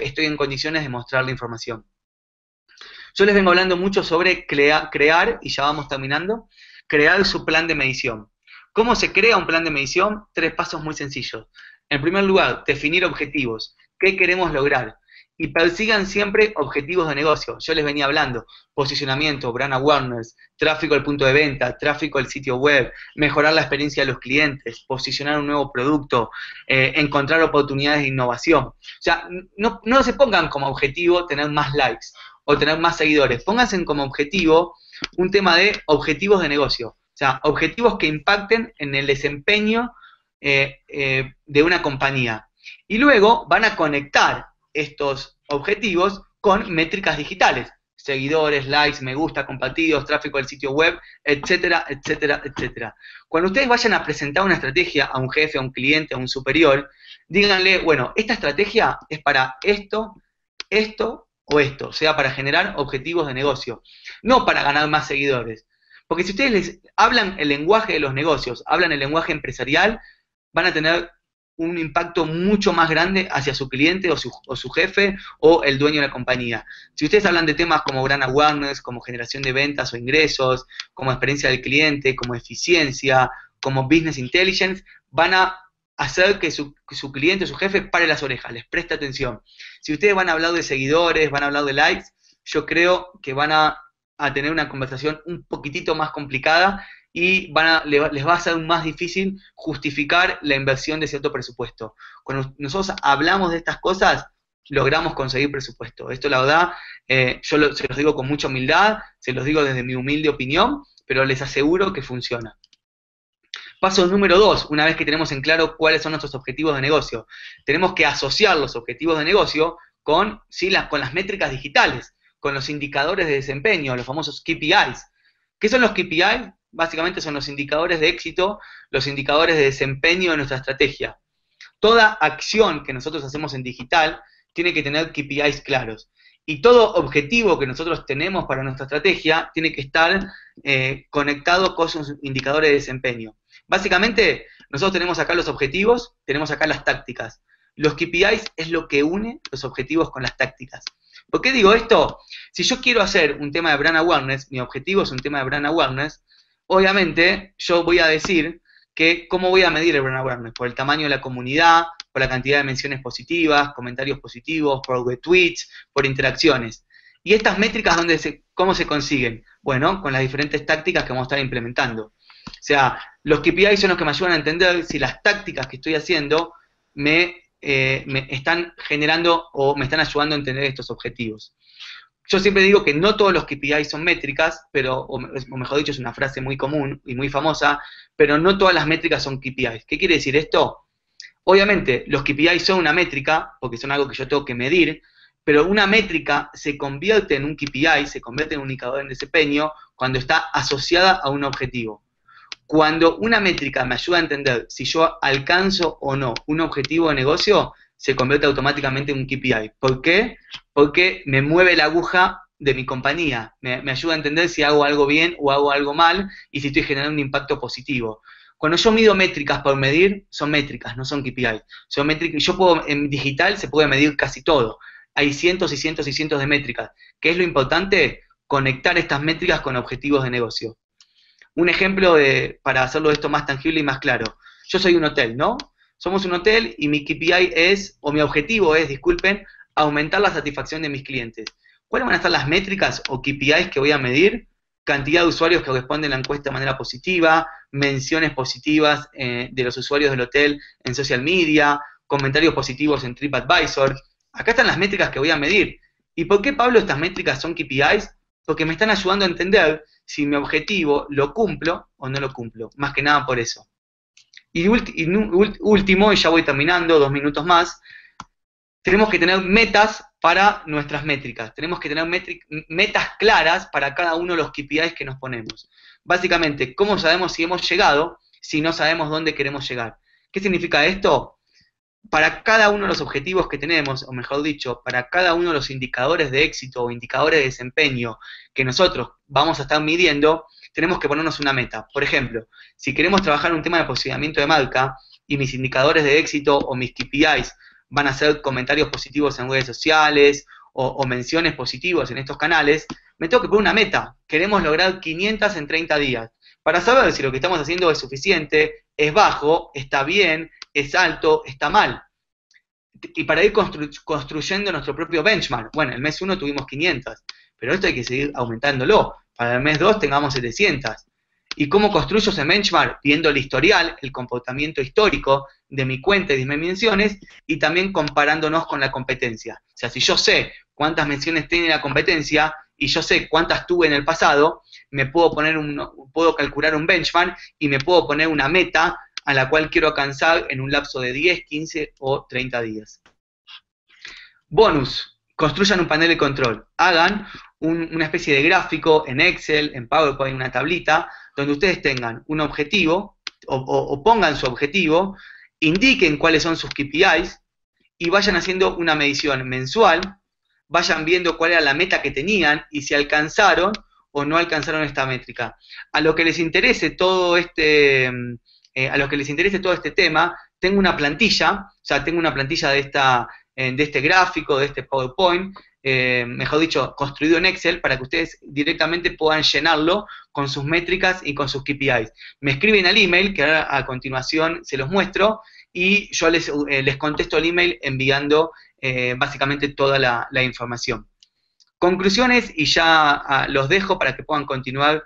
B: estoy en condiciones de mostrar la información. Yo les vengo hablando mucho sobre crear, y ya vamos terminando, crear su plan de medición. ¿Cómo se crea un plan de medición? 3 pasos muy sencillos. En primer lugar, definir objetivos. ¿Qué queremos lograr? Y persigan siempre objetivos de negocio. Yo les venía hablando, posicionamiento, brand awareness, tráfico al punto de venta, tráfico al sitio web, mejorar la experiencia de los clientes, posicionar un nuevo producto, encontrar oportunidades de innovación. O sea, no se pongan como objetivo tener más likes o tener más seguidores. Pónganse como objetivo un tema de objetivos de negocio. O sea, objetivos que impacten en el desempeño de una compañía. Y luego van a conectar estos objetivos con métricas digitales, seguidores, likes, me gusta, compartidos, tráfico del sitio web, etcétera, etcétera, etcétera. Cuando ustedes vayan a presentar una estrategia a un jefe, a un cliente, a un superior, díganle, bueno, esta estrategia es para esto, esto o esto, o sea, para generar objetivos de negocio, no para ganar más seguidores. Porque si ustedes les hablan el lenguaje de los negocios, hablan el lenguaje empresarial, van a tener un impacto mucho más grande hacia su cliente o su jefe o el dueño de la compañía. Si ustedes hablan de temas como brand awareness, como generación de ventas o ingresos, como experiencia del cliente, como eficiencia, como business intelligence, van a hacer que su cliente o su jefe pare las orejas, les preste atención. Si ustedes van a hablar de seguidores, van a hablar de likes, yo creo que van a tener una conversación un poquitito más complicada y les va a ser más difícil justificar la inversión de cierto presupuesto. Cuando nosotros hablamos de estas cosas, logramos conseguir presupuesto. Esto, la verdad, se los digo con mucha humildad, se los digo desde mi humilde opinión, pero les aseguro que funciona. Paso número 2, una vez que tenemos en claro cuáles son nuestros objetivos de negocio, tenemos que asociar los objetivos de negocio con, ¿sí?, con las métricas digitales, con los indicadores de desempeño, los famosos KPIs. ¿Qué son los KPIs? Básicamente son los indicadores de éxito, los indicadores de desempeño de nuestra estrategia. Toda acción que nosotros hacemos en digital tiene que tener KPIs claros. Y todo objetivo que nosotros tenemos para nuestra estrategia tiene que estar conectado con sus indicadores de desempeño. Básicamente, nosotros tenemos acá los objetivos, tenemos acá las tácticas. Los KPIs es lo que une los objetivos con las tácticas. ¿Por qué digo esto? Si yo quiero hacer un tema de brand awareness, mi objetivo es un tema de brand awareness, obviamente yo voy a decir que cómo voy a medir el brand awareness, por el tamaño de la comunidad, por la cantidad de menciones positivas, comentarios positivos, por retweets, por interacciones. ¿Y estas métricas cómo se consiguen? Bueno, con las diferentes tácticas que vamos a estar implementando. O sea, los KPIs son los que me ayudan a entender si las tácticas que estoy haciendo me están generando o me están ayudando a entender estos objetivos. Yo siempre digo que no todos los KPIs son métricas, o mejor dicho, es una frase muy común y muy famosa, pero no todas las métricas son KPIs. ¿Qué quiere decir esto? Obviamente, los KPIs son una métrica, porque son algo que yo tengo que medir, pero una métrica se convierte en un KPI, se convierte en un indicador de desempeño cuando está asociada a un objetivo. Cuando una métrica me ayuda a entender si yo alcanzo o no un objetivo de negocio, se convierte automáticamente en un KPI. ¿Por qué? Porque me mueve la aguja de mi compañía, me ayuda a entender si hago algo bien o hago algo mal y si estoy generando un impacto positivo. Cuando yo mido métricas por medir, son métricas, no son KPI. Son métricas, en digital se puede medir casi todo. Hay cientos y cientos y cientos de métricas. ¿Qué es lo importante? Conectar estas métricas con objetivos de negocio. Un ejemplo para hacerlo esto más tangible y más claro. Yo soy un hotel, ¿no? Somos un hotel y mi KPI mi objetivo es, disculpen, aumentar la satisfacción de mis clientes. ¿Cuáles van a estar las métricas o KPIs que voy a medir? Cantidad de usuarios que responden a la encuesta de manera positiva, menciones positivas de los usuarios del hotel en social media, comentarios positivos en TripAdvisor. Acá están las métricas que voy a medir. ¿Y por qué, Pablo, estas métricas son KPIs? Porque me están ayudando a entender si mi objetivo lo cumplo o no lo cumplo. Más que nada por eso. Y último, y ya voy terminando, 2 minutos más, tenemos que tener metas para nuestras métricas. Tenemos que tener metas claras para cada uno de los KPIs que nos ponemos. Básicamente, ¿cómo sabemos si hemos llegado si no sabemos dónde queremos llegar? ¿Qué significa esto? Para cada uno de los objetivos que tenemos, o mejor dicho, para cada uno de los indicadores de éxito o indicadores de desempeño que nosotros vamos a estar midiendo, tenemos que ponernos una meta. Por ejemplo, si queremos trabajar un tema de posicionamiento de marca y mis indicadores de éxito o mis KPIs van a ser comentarios positivos en redes sociales o menciones positivas en estos canales, me tengo que poner una meta. Queremos lograr 500 en 30 días. Para saber si lo que estamos haciendo es suficiente, es bajo, está bien, es alto, está mal. Y para ir construyendo nuestro propio benchmark. Bueno, el mes 1 tuvimos 500, pero esto hay que seguir aumentándolo. Para el mes 2 tengamos 700. ¿Y cómo construyo ese benchmark? Viendo el historial, el comportamiento histórico de mi cuenta y de mis menciones, y también comparándonos con la competencia. O sea, si yo sé cuántas menciones tiene la competencia, y yo sé cuántas tuve en el pasado, puedo calcular un benchmark, y me puedo poner una meta a la cual quiero alcanzar en un lapso de 10, 15 o 30 días. Bonus. Construyan un panel de control. Hagan una especie de gráfico en Excel, en PowerPoint, una tablita, donde ustedes tengan un objetivo, o pongan su objetivo, indiquen cuáles son sus KPIs, y vayan haciendo una medición mensual, vayan viendo cuál era la meta que tenían, y si alcanzaron o no alcanzaron esta métrica. A los que les interese todo este tema, tengo una plantilla, de este gráfico, de este PowerPoint, mejor dicho, construido en Excel, para que ustedes directamente puedan llenarlo con sus métricas y con sus KPIs. Me escriben al email, que ahora a continuación se los muestro, y yo les contesto el email enviando básicamente toda la información. Conclusiones y ya los dejo para que puedan continuar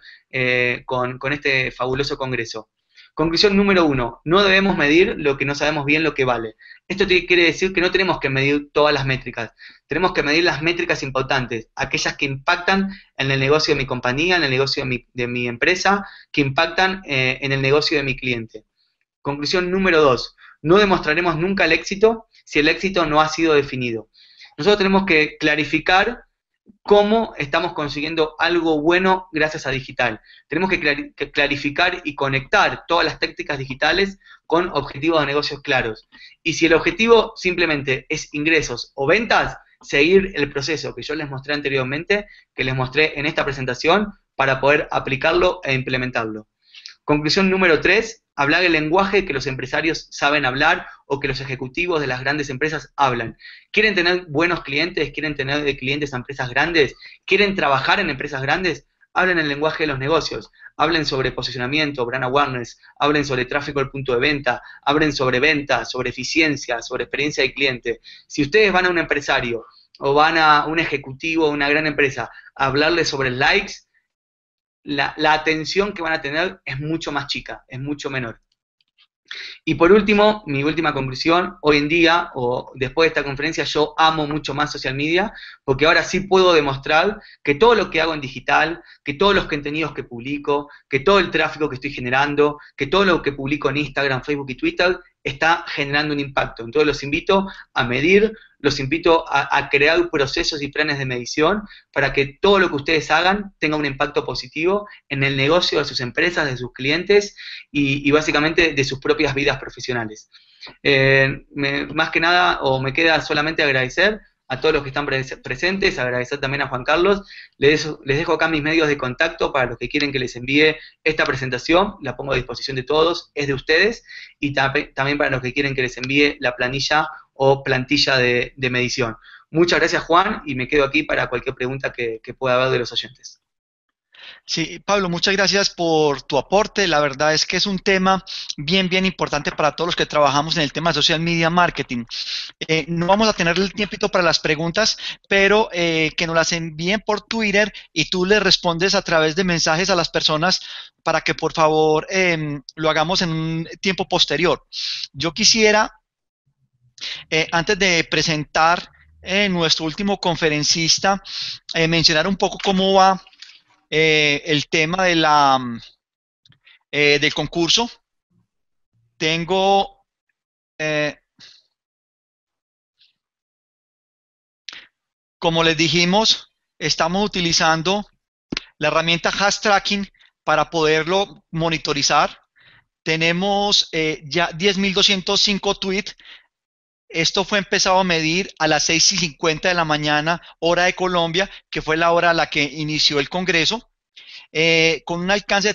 B: con este fabuloso congreso. Conclusión número 1, no debemos medir lo que no sabemos bien lo que vale. Esto quiere decir que no tenemos que medir todas las métricas, tenemos que medir las métricas importantes, aquellas que impactan en el negocio de mi compañía, en el negocio de mi empresa, que impactan en el negocio de mi cliente. Conclusión número 2, no demostraremos nunca el éxito si el éxito no ha sido definido. Nosotros tenemos que clarificar cómo estamos consiguiendo algo bueno gracias a digital. Tenemos que clarificar y conectar todas las tácticas digitales con objetivos de negocios claros. Y si el objetivo simplemente es ingresos o ventas, seguir el proceso que yo les mostré anteriormente, que les mostré en esta presentación, para poder aplicarlo e implementarlo. Conclusión número 3, hablar el lenguaje que los empresarios saben hablar o que los ejecutivos de las grandes empresas hablan. ¿Quieren tener buenos clientes? ¿Quieren tener clientes a empresas grandes? ¿Quieren trabajar en empresas grandes? Hablen el lenguaje de los negocios. Hablen sobre posicionamiento, brand awareness, hablen sobre tráfico al punto de venta, hablen sobre ventas, sobre eficiencia, sobre experiencia de cliente. Si ustedes van a un empresario o van a un ejecutivo de una gran empresa a hablarles sobre likes, la atención que van a tener es mucho más chica, es mucho menor. Y por último, mi última conclusión, hoy en día, o después de esta conferencia, yo amo mucho más social media, porque ahora sí puedo demostrar que todo lo que hago en digital, que todos los contenidos que publico, que todo el tráfico que estoy generando, que todo lo que publico en Instagram, Facebook y Twitter, está generando un impacto. Entonces los invito a medir, los invito a crear procesos y planes de medición para que todo lo que ustedes hagan tenga un impacto positivo en el negocio de sus empresas, de sus clientes y básicamente de sus propias vidas profesionales. Más que nada, o me queda solamente agradecer a todos los que están presentes, agradecer también a Juan Carlos. Les dejo acá mis medios de contacto para los que quieren que les envíe esta presentación, la pongo a disposición de todos, es de ustedes, y también para los que quieren que les envíe la planilla o plantilla de medición. Muchas gracias, Juan, y me quedo aquí para cualquier pregunta que pueda haber de los oyentes.
A: Sí, Pablo, muchas gracias por tu aporte. La verdad es que es un tema bien importante para todos los que trabajamos en el tema de social media marketing. No vamos a tener el tiempito para las preguntas, pero que nos las envíen por Twitter y tú le respondes a través de mensajes a las personas para que por favor lo hagamos en un tiempo posterior. Yo quisiera, antes de presentar nuestro último conferencista, mencionar un poco cómo va el tema de del concurso. Tengo como les dijimos, estamos utilizando la herramienta Hash Tracking para poderlo monitorizar. Tenemos ya 10.205 tweets. Esto fue empezado a medir a las 6:50 de la mañana, hora de Colombia, que fue la hora a la que inició el Congreso, con un alcance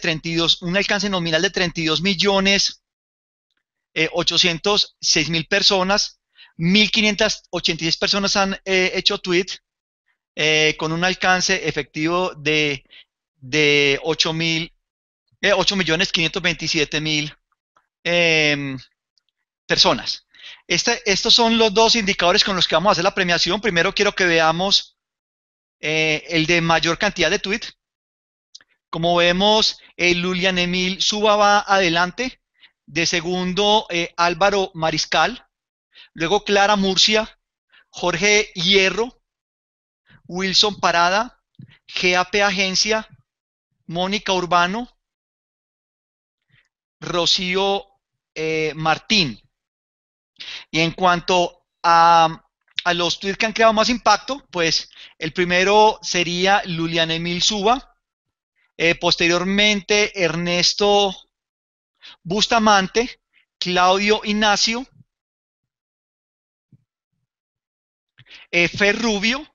A: un alcance nominal de 32.806.000 personas. 1.586 personas han hecho tweet con un alcance efectivo de 8.527.000 personas. Estos son los dos indicadores con los que vamos a hacer la premiación. Primero quiero que veamos el de mayor cantidad de tweets. Como vemos, Lulian Emil Suba va adelante. De segundo, Álvaro Mariscal. Luego Clara Murcia, Jorge Hierro, Wilson Parada, GAP Agencia, Mónica Urbano, Rocío Martín. Y en cuanto a los tweets que han creado más impacto, pues el primero sería Lulian Emil Suba, posteriormente Ernesto Bustamante, Claudio Ignacio, Fer Rubio,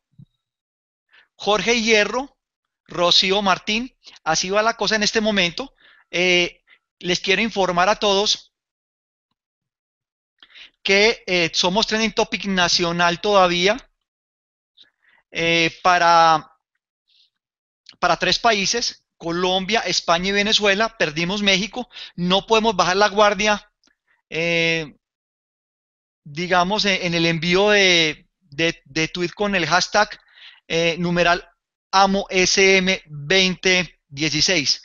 A: Jorge Hierro, Rocío Martín. Así va la cosa en este momento. Les quiero informar a todos que somos Trending Topic nacional todavía para 3 países, Colombia, España y Venezuela. Perdimos México. No podemos bajar la guardia, digamos, en el envío de tweet con el hashtag numeral AMO SM 2016.